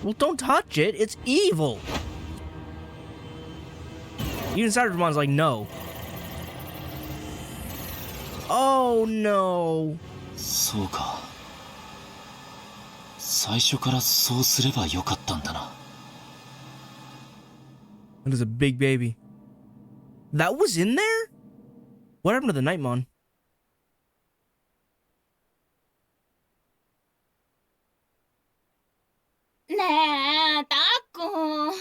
Speaker 2: Well, don't touch it. It's evil. Even Cyberdemon's like, no. Oh, no.
Speaker 5: そうか。最初からそうすればよかったんだな。
Speaker 2: That is a big baby. That was in there? What happened to the Nightmon?
Speaker 1: ねえ、たっくん。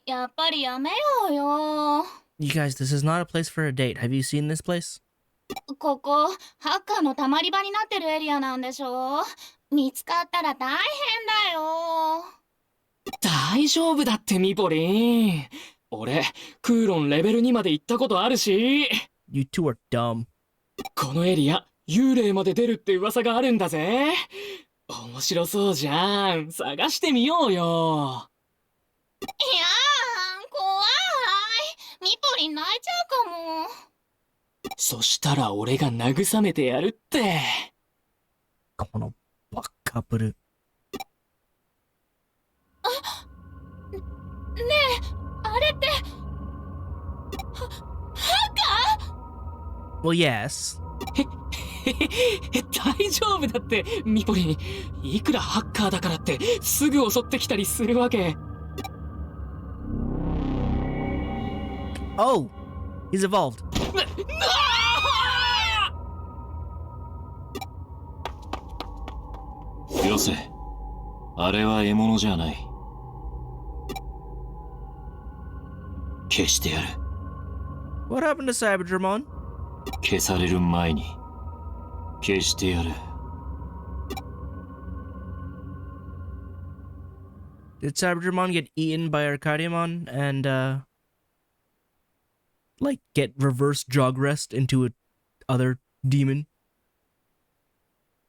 Speaker 1: やっぱりやめようよ。
Speaker 2: You guys, this is not a place for a date. Have you seen this place?
Speaker 1: ここ、ハッカーの溜まり場になってるエリアなんでしょ？見つかったら大変だよ。
Speaker 3: 大丈夫だってミポリン。俺、クーロンレベル2まで行ったことあるし。
Speaker 2: You two are dumb.
Speaker 3: このエリア、幽霊まで出るって噂があるんだぜ。面白そうじゃん。探してみようよ。
Speaker 1: いやー、怖い。ミポリン泣いちゃうかも。
Speaker 3: そしたら俺が慰めてやるって。
Speaker 2: このバカップル。
Speaker 1: ねえ、あれって、ハッカー？
Speaker 2: Well, yes.
Speaker 3: 大丈夫だってミポリン。いくらハッカーだからってすぐ襲ってきたりするわけ。
Speaker 2: Oh, he's evolved.
Speaker 5: よせ。あれは獲物じゃない。消してやる。
Speaker 2: What happened to Cyberdramon?
Speaker 5: 消される前に消してやる。
Speaker 2: Did Cyberdramon get eaten by Arcadiamon and, like, get reverse jog rest into a other demon?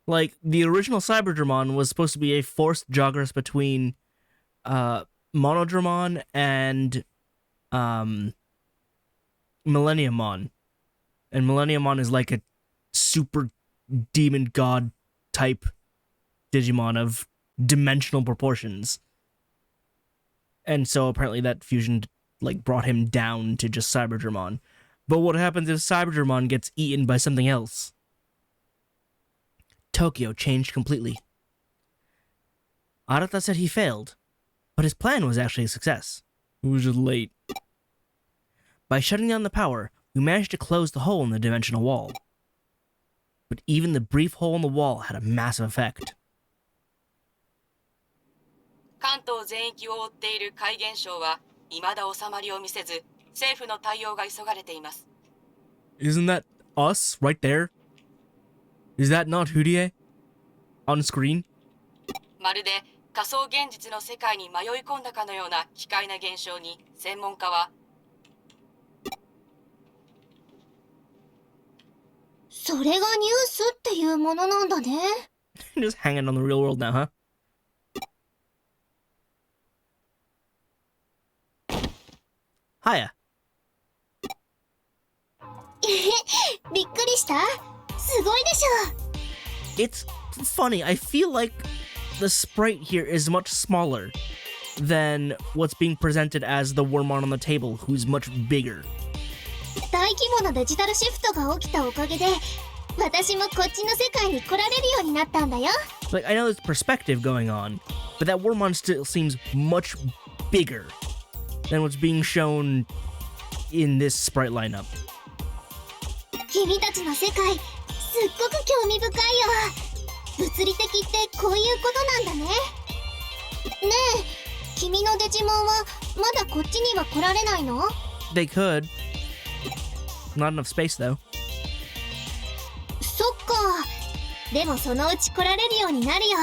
Speaker 2: Like, the original Cyberdramon was supposed to be a forced jog rest between, Monodramon and, Millenniumon. And Millenniumon is like a super demon god type Digimon of dimensional proportions. And so apparently that fusion like brought him down to just Cyberdramon. But what happens if Cyberdramon gets eaten by something else? Tokyo changed completely. Arata said he failed, but his plan was actually a success. It was just late. By shutting down the power, we managed to close the hole in the dimensional wall. But even the brief hole in the wall had a massive effect.
Speaker 9: 関東全域を覆っている怪現象は未だ収まりを見せず、政府の対応が急がれています。
Speaker 2: Isn't that us right there? Is that not Hudie? On screen?
Speaker 9: まるで仮想現実の世界に迷い込んだかのような奇怪な現象に専門家は、
Speaker 6: それがニュースっていうものなんだね。
Speaker 2: Just hanging on the real world now, huh? Hiya.
Speaker 6: びっくりした？すごいでしょ。
Speaker 2: It's funny. I feel like the sprite here is much smaller than what's being presented as the Wormmon on the table, who's much bigger.
Speaker 6: 大規模なデジタルシフトが起きたおかげで、私もこっちの世界に来られるようになったんだよ。
Speaker 2: Like, I know there's perspective going on, but that Wormmon still seems much bigger than what's being shown in this sprite lineup.
Speaker 6: 君たちの世界すっごく興味深いよ。物理的ってこういうことなんだね。ねえ、君のデジモンはまだこっちには来られないの？
Speaker 2: They could. Not enough space, though.
Speaker 6: そっか。でもそのうち来られるようになるよ。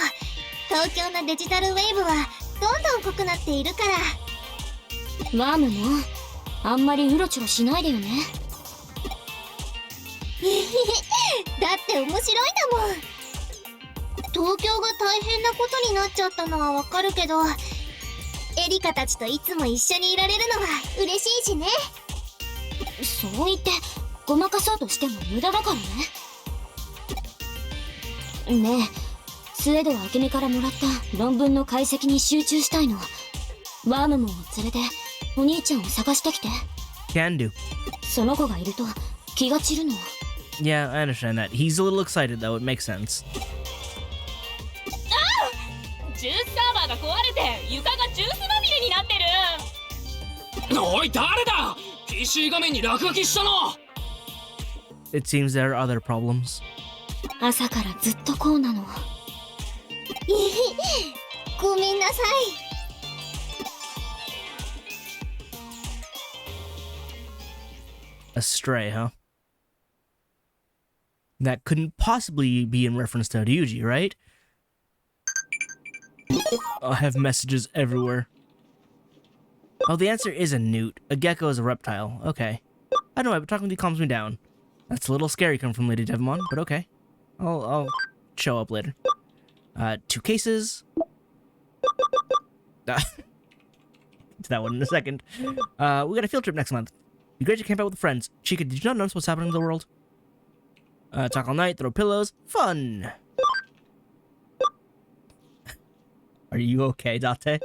Speaker 6: 東京のデジタルウェーブはどんどん濃くなっているから。
Speaker 1: ワームもあんまりうろちょろしないでよね。
Speaker 6: だって面白いんだもん。東京が大変なことになっちゃったのはわかるけど、エリカたちといつも一緒にいられるのは嬉しいしね。
Speaker 1: そう言ってごまかそうとしても無駄だからね。ねえ、スエドは明美からもらった論文の解析に集中したいの。ワームモンを連れてお兄ちゃんを探してきて。
Speaker 2: Can do.
Speaker 1: その子がいると気が散るの。
Speaker 2: Yeah, I understand that. He's a little excited, though. It makes sense.
Speaker 9: ジュースサーバーが壊れて床がジュースまみれになってる。
Speaker 5: おい誰だ PC 画面に落書きしたの。
Speaker 2: It seems there are other problems.
Speaker 1: 朝からずっとこうなの。
Speaker 6: ごめんなさい。
Speaker 2: Astray, huh? That couldn't possibly be in reference to Ryuji, right? I have messages everywhere. Oh, the answer is a newt. A gecko is a reptile. Okay. I don't know, but talking with you calms me down. That's a little scary coming from Lady Devimon, but okay. I'll show up later. 2 cases. To that one in a second. We got a field trip next month. Be great to camp out with friends. Chica, did you not notice what's happening in the world? Talk all night, throw pillows. Fun! Are you okay, Date?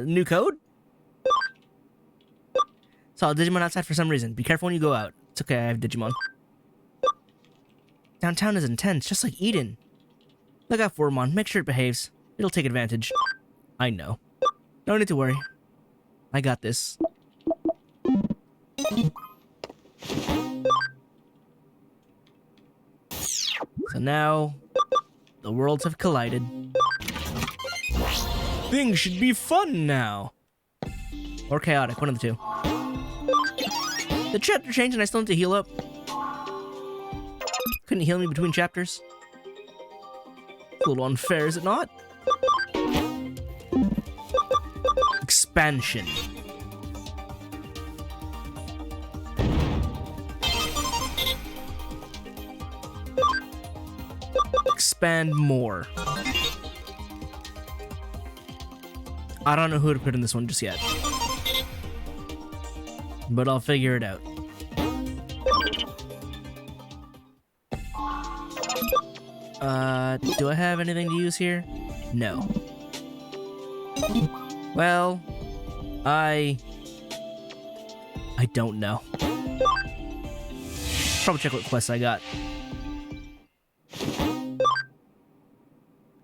Speaker 2: New code? Saw a Digimon outside for some reason. Be careful when you go out. It's okay, I have Digimon. Downtown is intense, just like Eden. Look out for Mon. Make sure it behaves. It'll take advantage. I know. No need to worry. I got this. So now, the worlds have collided. Things should be fun now. Or chaotic, one of the two. The chapter changed and I still need to heal up. Couldn't heal me between chapters. A little unfair, is it not? Expansion. Expand more. I don't know who to put in this one just yet. But I'll figure it out. Do I have anything to use here? No. Well, I don't know. Probably check what quests I got.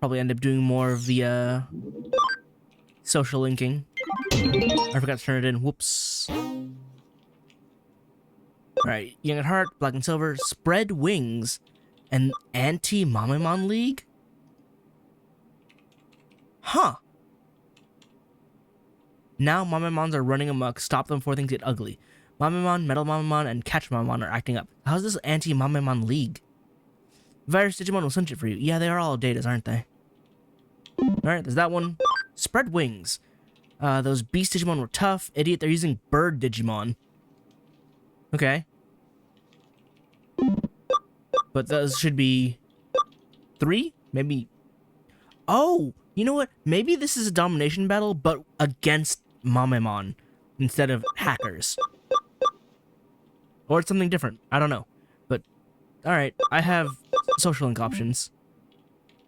Speaker 2: Probably end up doing more of the, social linking. I forgot to turn it in. Whoops. Alright, Young at Heart, Black and Silver, Spread Wings, and Anti-Mamemon League? Huh. Now Mamemons are running amok, stop them before things get ugly. Mamemon, Metal Mamemon, and Catch Mamemon are acting up. How's this Anti-Mamemon League? Virus Digimon will cinch it for you. Yeah, they are all datas, aren't they? Alright, there's that one. Spread Wings. Those Beast Digimon were tough. Idiot, they're using Bird Digimon. Okay. But those should be 3? Maybe. Oh, you know what? Maybe this is a domination battle, but against Mamemon instead of hackers. Or it's something different. I don't know. But, alright. I have social link options.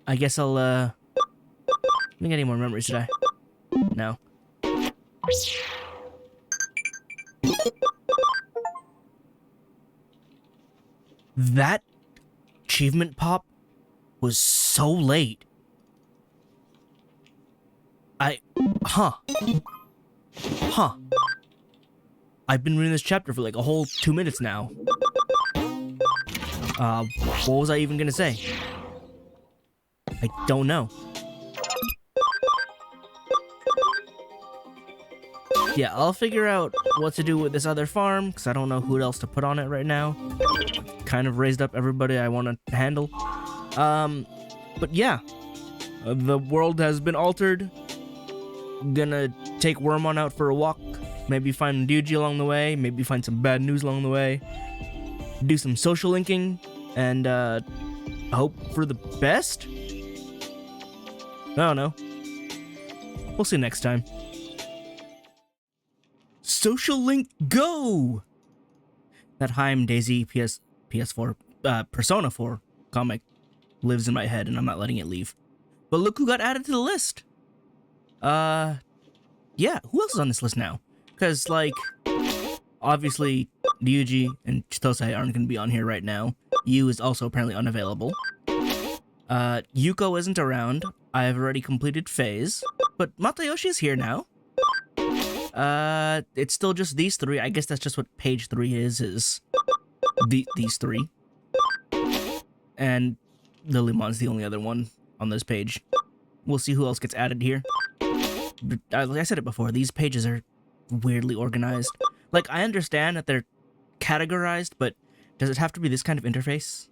Speaker 2: I guess I'll, Let me get any more memories, did I? No. That achievement pop was so late. Huh. Huh. I've been reading this chapter for like a whole 2 minutes now. What was I even gonna say? I don't know. Yeah, I'll figure out what to do with this other farm, because I don't know who else to put on it right now. Kind of raised up everybody I want to handle. But yeah, the world has been altered. Gonna take Wormon out for a walk. Maybe find Ryuji along the way. Maybe find some bad news along the way. Do some social linking. And, hope for the best? I don't know. We'll see next time. Social link go! That Haim Daisy PS4, Persona 4 comic lives in my head and I'm not letting it leave. But look who got added to the list! Yeah, who else is on this list now? Because, like, obviously, Ryuji and Chitose aren't going to be on here right now. Yu is also apparently unavailable. Yuko isn't around. I have already completed Phase. But Matayoshi is here now. It's still just these three. I guess that's just what page 3 is these three. And Lilymon's the only other one on this page. We'll see who else gets added here. But, like I said it before, these pages are weirdly organized. Like, I understand that they're categorized, but does it have to be this kind of interface?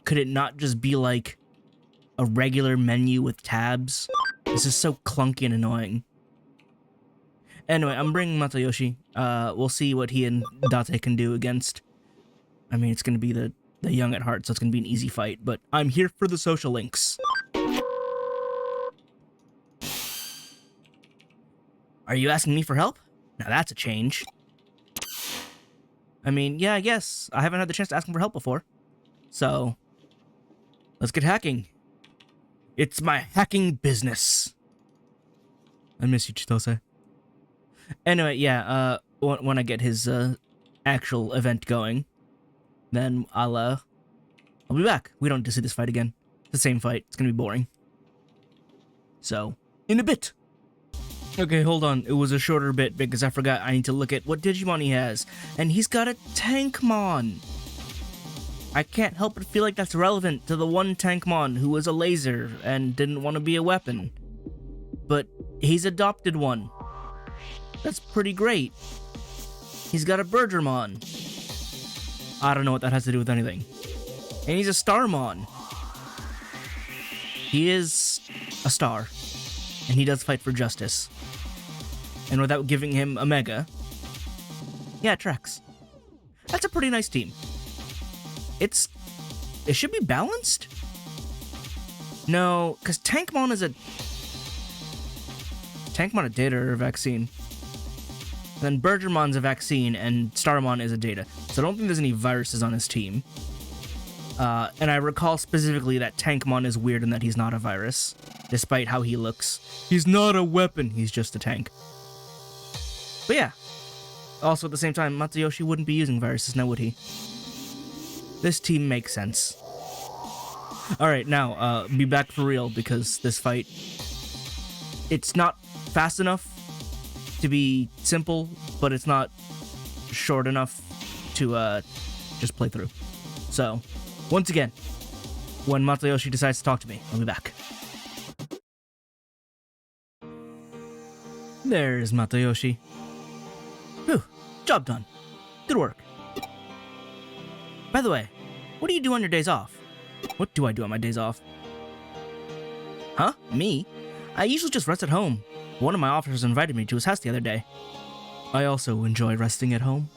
Speaker 2: Could it not just be like a regular menu with tabs? This is so clunky and annoying. Anyway, I'm bringing Matayoshi. We'll see what he and Date can do against... I mean, it's going to be the young at heart, so it's going to be an easy fight, but I'm here for the social links. Are you asking me for help? Now that's a change. I mean, yeah, I guess. I haven't had the chance to ask him for help before. So, let's get hacking. It's my hacking business. I miss you, Chitose. Anyway, yeah, when I get his actual event going, then I'll be back. We don't need to see this fight again. It's the same fight. It's gonna be boring. So, in a bit. Okay, hold on. It was a shorter bit because I forgot I need to look at what Digimon he has. And he's got a Tankmon. I can't help but feel like that's relevant to the one Tankmon who was a laser and didn't want to be a weapon. But he's adopted one. That's pretty great. He's got a Bergermon. I don't know what that has to do with anything. And he's a Starmon. He is a star. And he does fight for justice. And without giving him a Mega, yeah, it tracks. That's a pretty nice team. It should be balanced? No, because Tankmon is a data or a vaccine. Then Bergermon's a vaccine and Starmon is a data. So I don't think there's any viruses on his team. And I recall specifically that Tankmon is weird in that he's not a virus, despite how he looks. He's not a weapon, he's just a tank. But yeah. Also, at the same time, Matayoshi wouldn't be using viruses, now would he? This team makes sense. Alright, now, be back for real, because this fight... It's not fast enough to be simple, but it's not short enough to, just play through. So, once again, when Matayoshi decides to talk to me, I'll be back. There's Matayoshi. Whew, job done. Good work. By the way, what do you do on your days off? What do I do on my days off? Huh? Me? I usually just rest at home. One of my officers invited me to his house the other day. I also enjoy resting at home.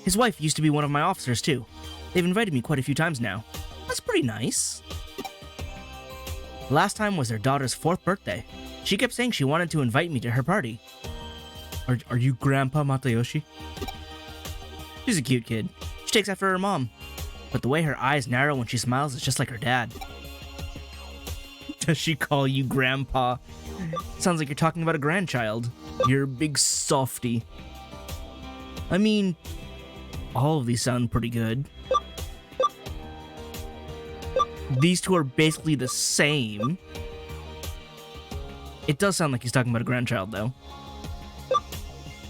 Speaker 2: His wife used to be one of my officers too. They've invited me quite a few times now. That's pretty nice. Last time was their daughter's 4th birthday. She kept saying she wanted to invite me to her party. Are you Grandpa Matayoshi? She's a cute kid. She takes after her mom. But the way her eyes narrow when she smiles is just like her dad. Does she call you Grandpa? Sounds like you're talking about a grandchild. You're a big softy. I mean, all of these sound pretty good. These two are basically the same. It does sound like he's talking about a grandchild, though.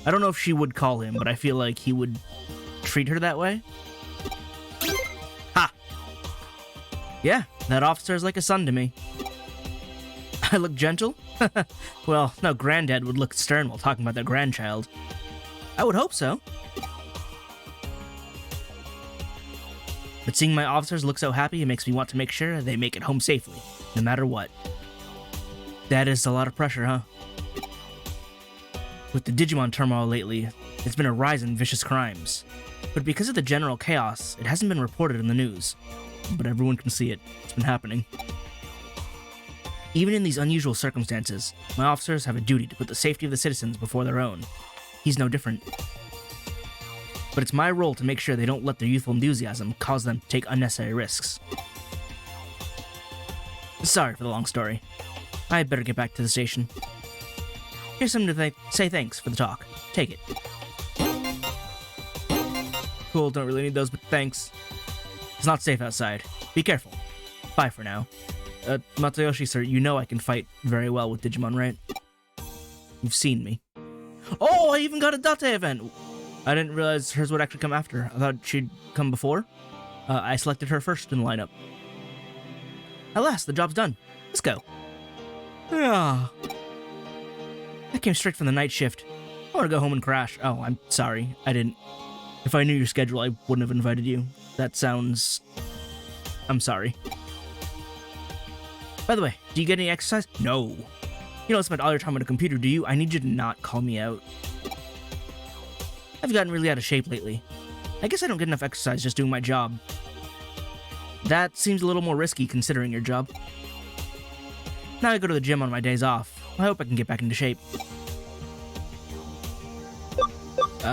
Speaker 2: I don't know if she would call him, but I feel like he would treat her that way. Ha! Yeah, that officer is like a son to me. I look gentle? Well, no granddad would look stern while talking about their grandchild. I would hope so. But seeing my officers look so happy, it makes me want to make sure they make it home safely, no matter what. That is a lot of pressure, huh? With the Digimon turmoil lately, it's been a rise in vicious crimes. But because of the general chaos, it hasn't been reported in the news. But everyone can see it. It's been happening. Even in these unusual circumstances, my officers have a duty to put the safety of the citizens before their own. He's no different. But it's my role to make sure they don't let their youthful enthusiasm cause them to take unnecessary risks. Sorry for the long story. I'd better get back to the station. Here's something to say thanks for the talk. Take it. Cool, don't really need those, but thanks. It's not safe outside. Be careful. Bye for now. Matayoshi, sir, you know I can fight very well with Digimon, right? You've seen me. Oh, I even got a Date event! I didn't realize hers would actually come after. I thought she'd come before. I selected her first in the lineup. At last, the job's done. Let's go. Ah. I came straight from the night shift. I want to go home and crash. Oh, I'm sorry. I didn't. If I knew your schedule, I wouldn't have invited you. That sounds... I'm sorry. By the way, do you get any exercise? No. You don't spend all your time on a computer, do you? I need you to not call me out. I've gotten really out of shape lately. I guess I don't get enough exercise just doing my job. That seems a little more risky considering your job. Now I go to the gym on my days off. I hope I can get back into shape.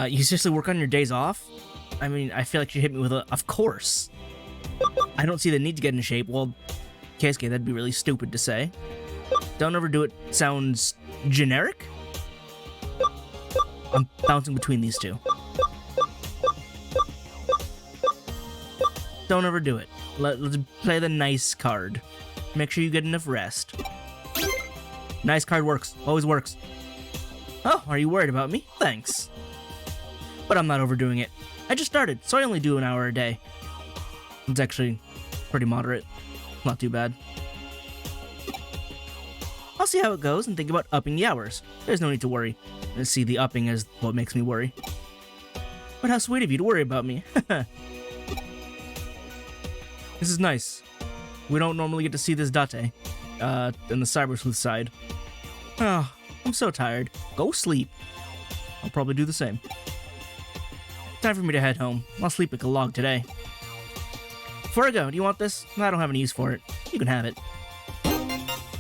Speaker 2: You seriously work on your days off? I mean, I feel like you hit me with a, of course. I don't see the need to get into shape. Well, Keisuke, that'd be really stupid to say. Don't overdo it sounds generic? I'm bouncing between these two. Don't overdo it. Let's play the nice card. Make sure you get enough rest. Nice card works. Always works. Oh, are you worried about me? Thanks. But I'm not overdoing it. I just started, so I only do an hour a day. It's actually pretty moderate. Not too bad. I'll see how it goes and think about upping the hours. There's no need to worry. See, the upping is what makes me worry. But how sweet of you to worry about me. This is nice. We don't normally get to see this Date. In the Cyber Sleuth side. Oh, I'm so tired. Go sleep. I'll probably do the same. Time for me to head home. I'll sleep like a log today. Before I go, do you want this? I don't have any use for it. You can have it.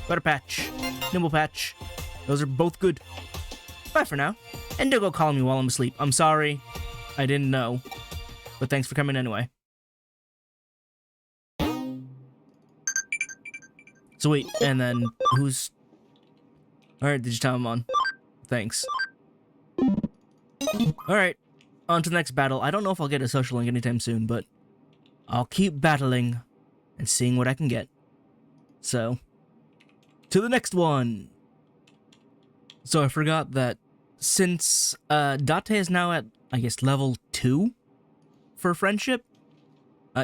Speaker 2: Butter Patch. Nimble Patch. Those are both good. Bye for now. And don't go calling me while I'm asleep. I'm sorry. I didn't know. But thanks for coming anyway. Sweet. And then, who's... Alright, Digitamon. Thanks. Alright. On to the next battle. I don't know if I'll get a social link anytime soon, but... I'll keep battling and seeing what I can get. So, to the next one. So I forgot that since Date is now at, I guess, level 2 for friendship,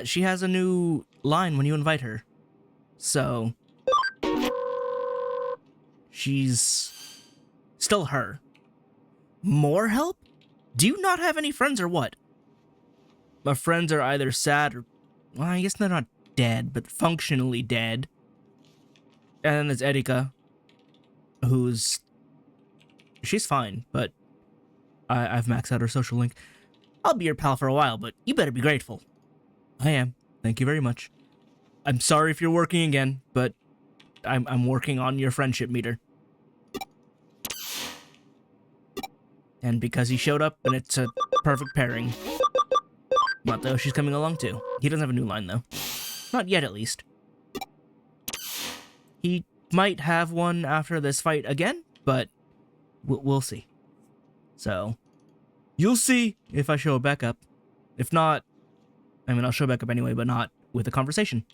Speaker 2: she has a new line when you invite her. So, she's still her. More help? Do you not have any friends or what? My friends are either sad or... Well, I guess they're not dead, but functionally dead. And then there's Erika, who's... She's fine, but I've maxed out her social link. I'll be your pal for a while, but you better be grateful. I am. Thank you very much. I'm sorry if you're working again, but I'm working on your friendship meter. And because he showed up, and it's a perfect pairing. Mato, she's coming along too. He doesn't have a new line, though. Not yet, at least. He might have one after this fight again, but we'll see. So, you'll see if I show back up. If not, I mean, I'll show back up anyway, but not with a conversation.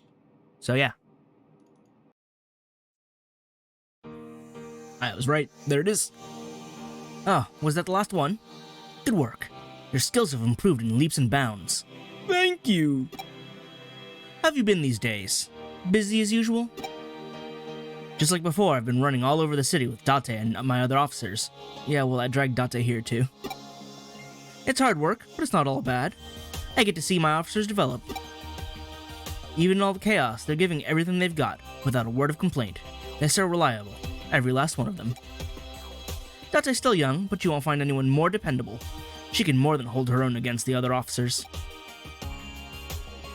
Speaker 2: So, yeah. I was right. There it is. Oh, was that the last one? Good work. Your skills have improved in leaps and bounds. Thank you. How have you been these days? Busy as usual? Just like before, I've been running all over the city with Date and my other officers. Yeah, well, I dragged Date here too. It's hard work, but it's not all bad. I get to see my officers develop. Even in all the chaos, they're giving everything they've got, without a word of complaint. They're so reliable, every last one of them. Date's still young, but you won't find anyone more dependable. She can more than hold her own against the other officers.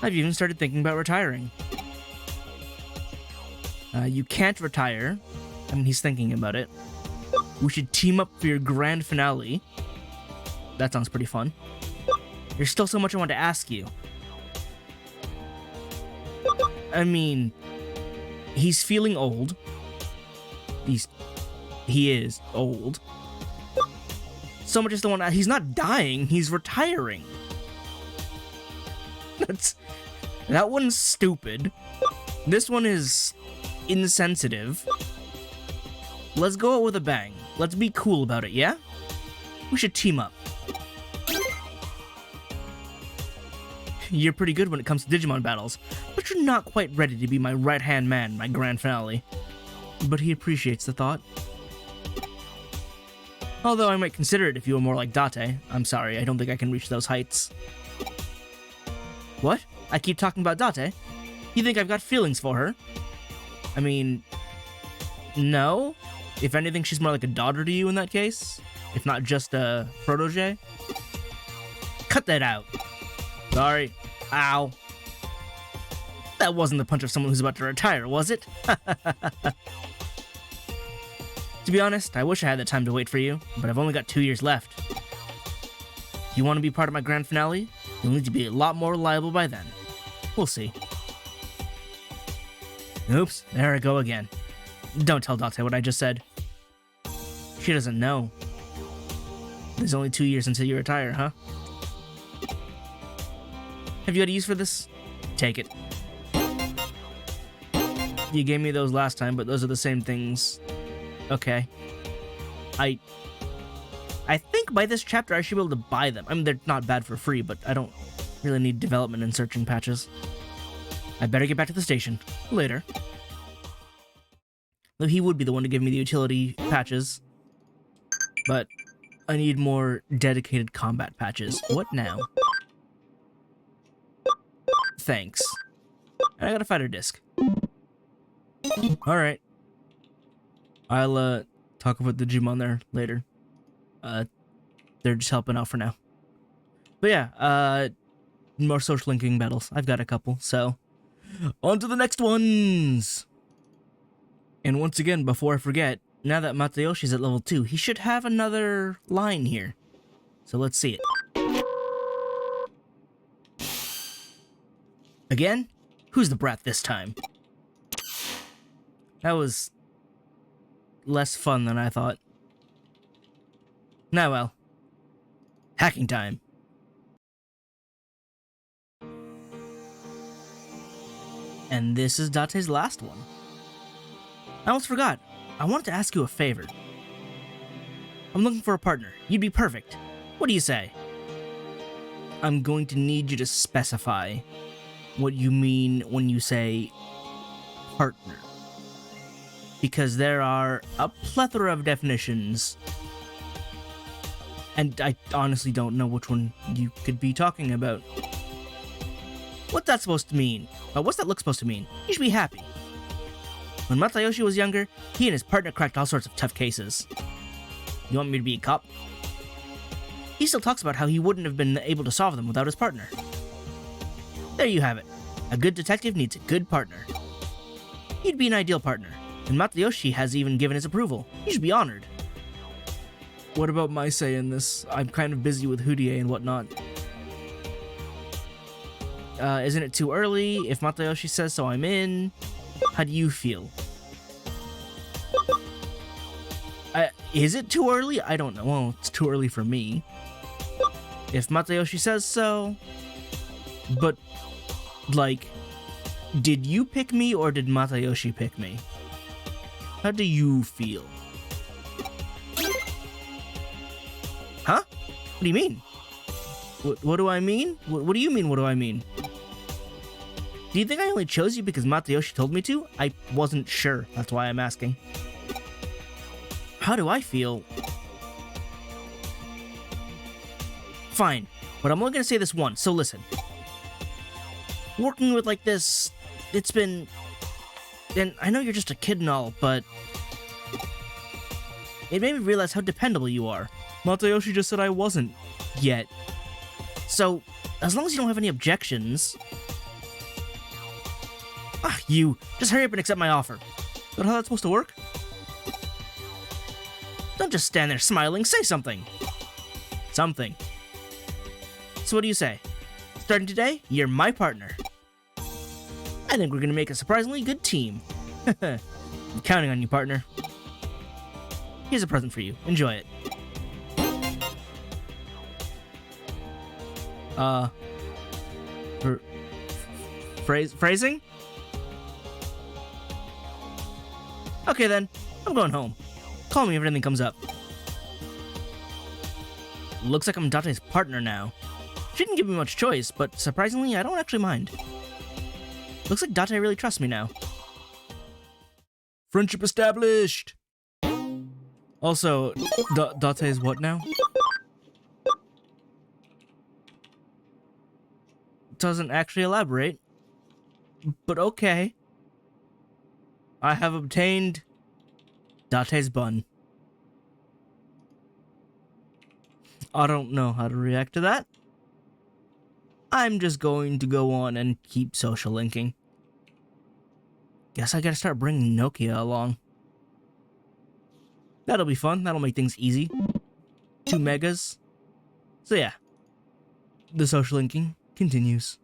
Speaker 2: I've even started thinking about retiring. You can't retire. I mean, he's thinking about it. We should team up for your grand finale. That sounds pretty fun. There's still so much I want to ask you. I mean, he's feeling old. He is old. So much I still want to... He's not dying, he's retiring. That one's stupid. This one is insensitive. Let's go out with a bang. Let's be cool about it, yeah? We should team up. You're pretty good when it comes to Digimon battles, but you're not quite ready to be my right-hand man in my grand finale. But he appreciates the thought. Although I might consider it if you were more like Date. I'm sorry, I don't think I can reach those heights. What? I keep talking about Date? You think I've got feelings for her? I mean... no? If anything, she's more like a daughter to you in that case. If not just a protege. Cut that out. Sorry. Ow. That wasn't the punch of someone who's about to retire, was it? To be honest, I wish I had the time to wait for you, but I've only got 2 years left. If you want to be part of my grand finale, you'll need to be a lot more reliable by then. We'll see. Oops, there I go again. Don't tell Date what I just said. She doesn't know. There's only 2 years until you retire, huh? Have you got a use for this? Take it. You gave me those last time, but those are the same things. Okay. I think by this chapter I should be able to buy them. I mean, they're not bad for free, but I don't really need development and searching patches. I better get back to the station. Later. Though he would be the one to give me the utility patches. But I need more dedicated combat patches. What now? Thanks. I got a fighter disc. Alright. I'll talk about the Digimon there later. They're just helping out for now. But yeah, more social linking battles. I've got a couple, so on to the next ones. And once again, before I forget, now that Matayoshi's at level 2, he should have another line here. So let's see it. Again? Who's the brat this time? That was less fun than I thought. Now well. Hacking time. And this is Date's last one. I almost forgot. I wanted to ask you a favor. I'm looking for a partner. You'd be perfect. What do you say? I'm going to need you to specify what you mean when you say partner. Because there are a plethora of definitions. And I honestly don't know which one you could be talking about. What's that supposed to mean? What's that look supposed to mean? You should be happy. When Matayoshi was younger, he and his partner cracked all sorts of tough cases. You want me to be a cop? He still talks about how he wouldn't have been able to solve them without his partner. There you have it. A good detective needs a good partner. You'd be an ideal partner, and Matayoshi has even given his approval. You should be honored. What about my say in this? I'm kind of busy with Hudie and whatnot. Isn't it too early? If Matayoshi says so, I'm in. How do you feel? Is it too early? I don't know. Well, it's too early for me. If Matayoshi says so. But, like, did you pick me or did Matayoshi pick me? How do you feel? Huh? What do you mean? What do I mean? What do you mean, what do I mean? Do you think I only chose you because Matayoshi told me to? I wasn't sure. That's why I'm asking. How do I feel? Fine, but I'm only gonna say this once, so listen. Working with like this, it's been... And I know you're just a kid and all, but... It made me realize how dependable you are. Matayoshi just said I wasn't. Yet. So, as long as you don't have any objections... Ah, you! Just hurry up and accept my offer. But how that's supposed to work? Don't just stand there smiling, say something! Something. So what do you say? Starting today, you're my partner. I think we're gonna make a surprisingly good team. I'm counting on you, partner. Here's a present for you. Enjoy it. Phrasing? Okay then, I'm going home. Call me if anything comes up. Looks like I'm Date's partner now. She didn't give me much choice, but surprisingly, I don't actually mind. Looks like Date really trusts me now. Friendship established! Also, Date is what now? Doesn't actually elaborate. But okay. I have obtained Date's bun. I don't know how to react to that. I'm just going to go on and keep social linking. Guess I gotta start bringing Nokia along. That'll be fun. That'll make things easy. 2 megas. So yeah. The social linking continues.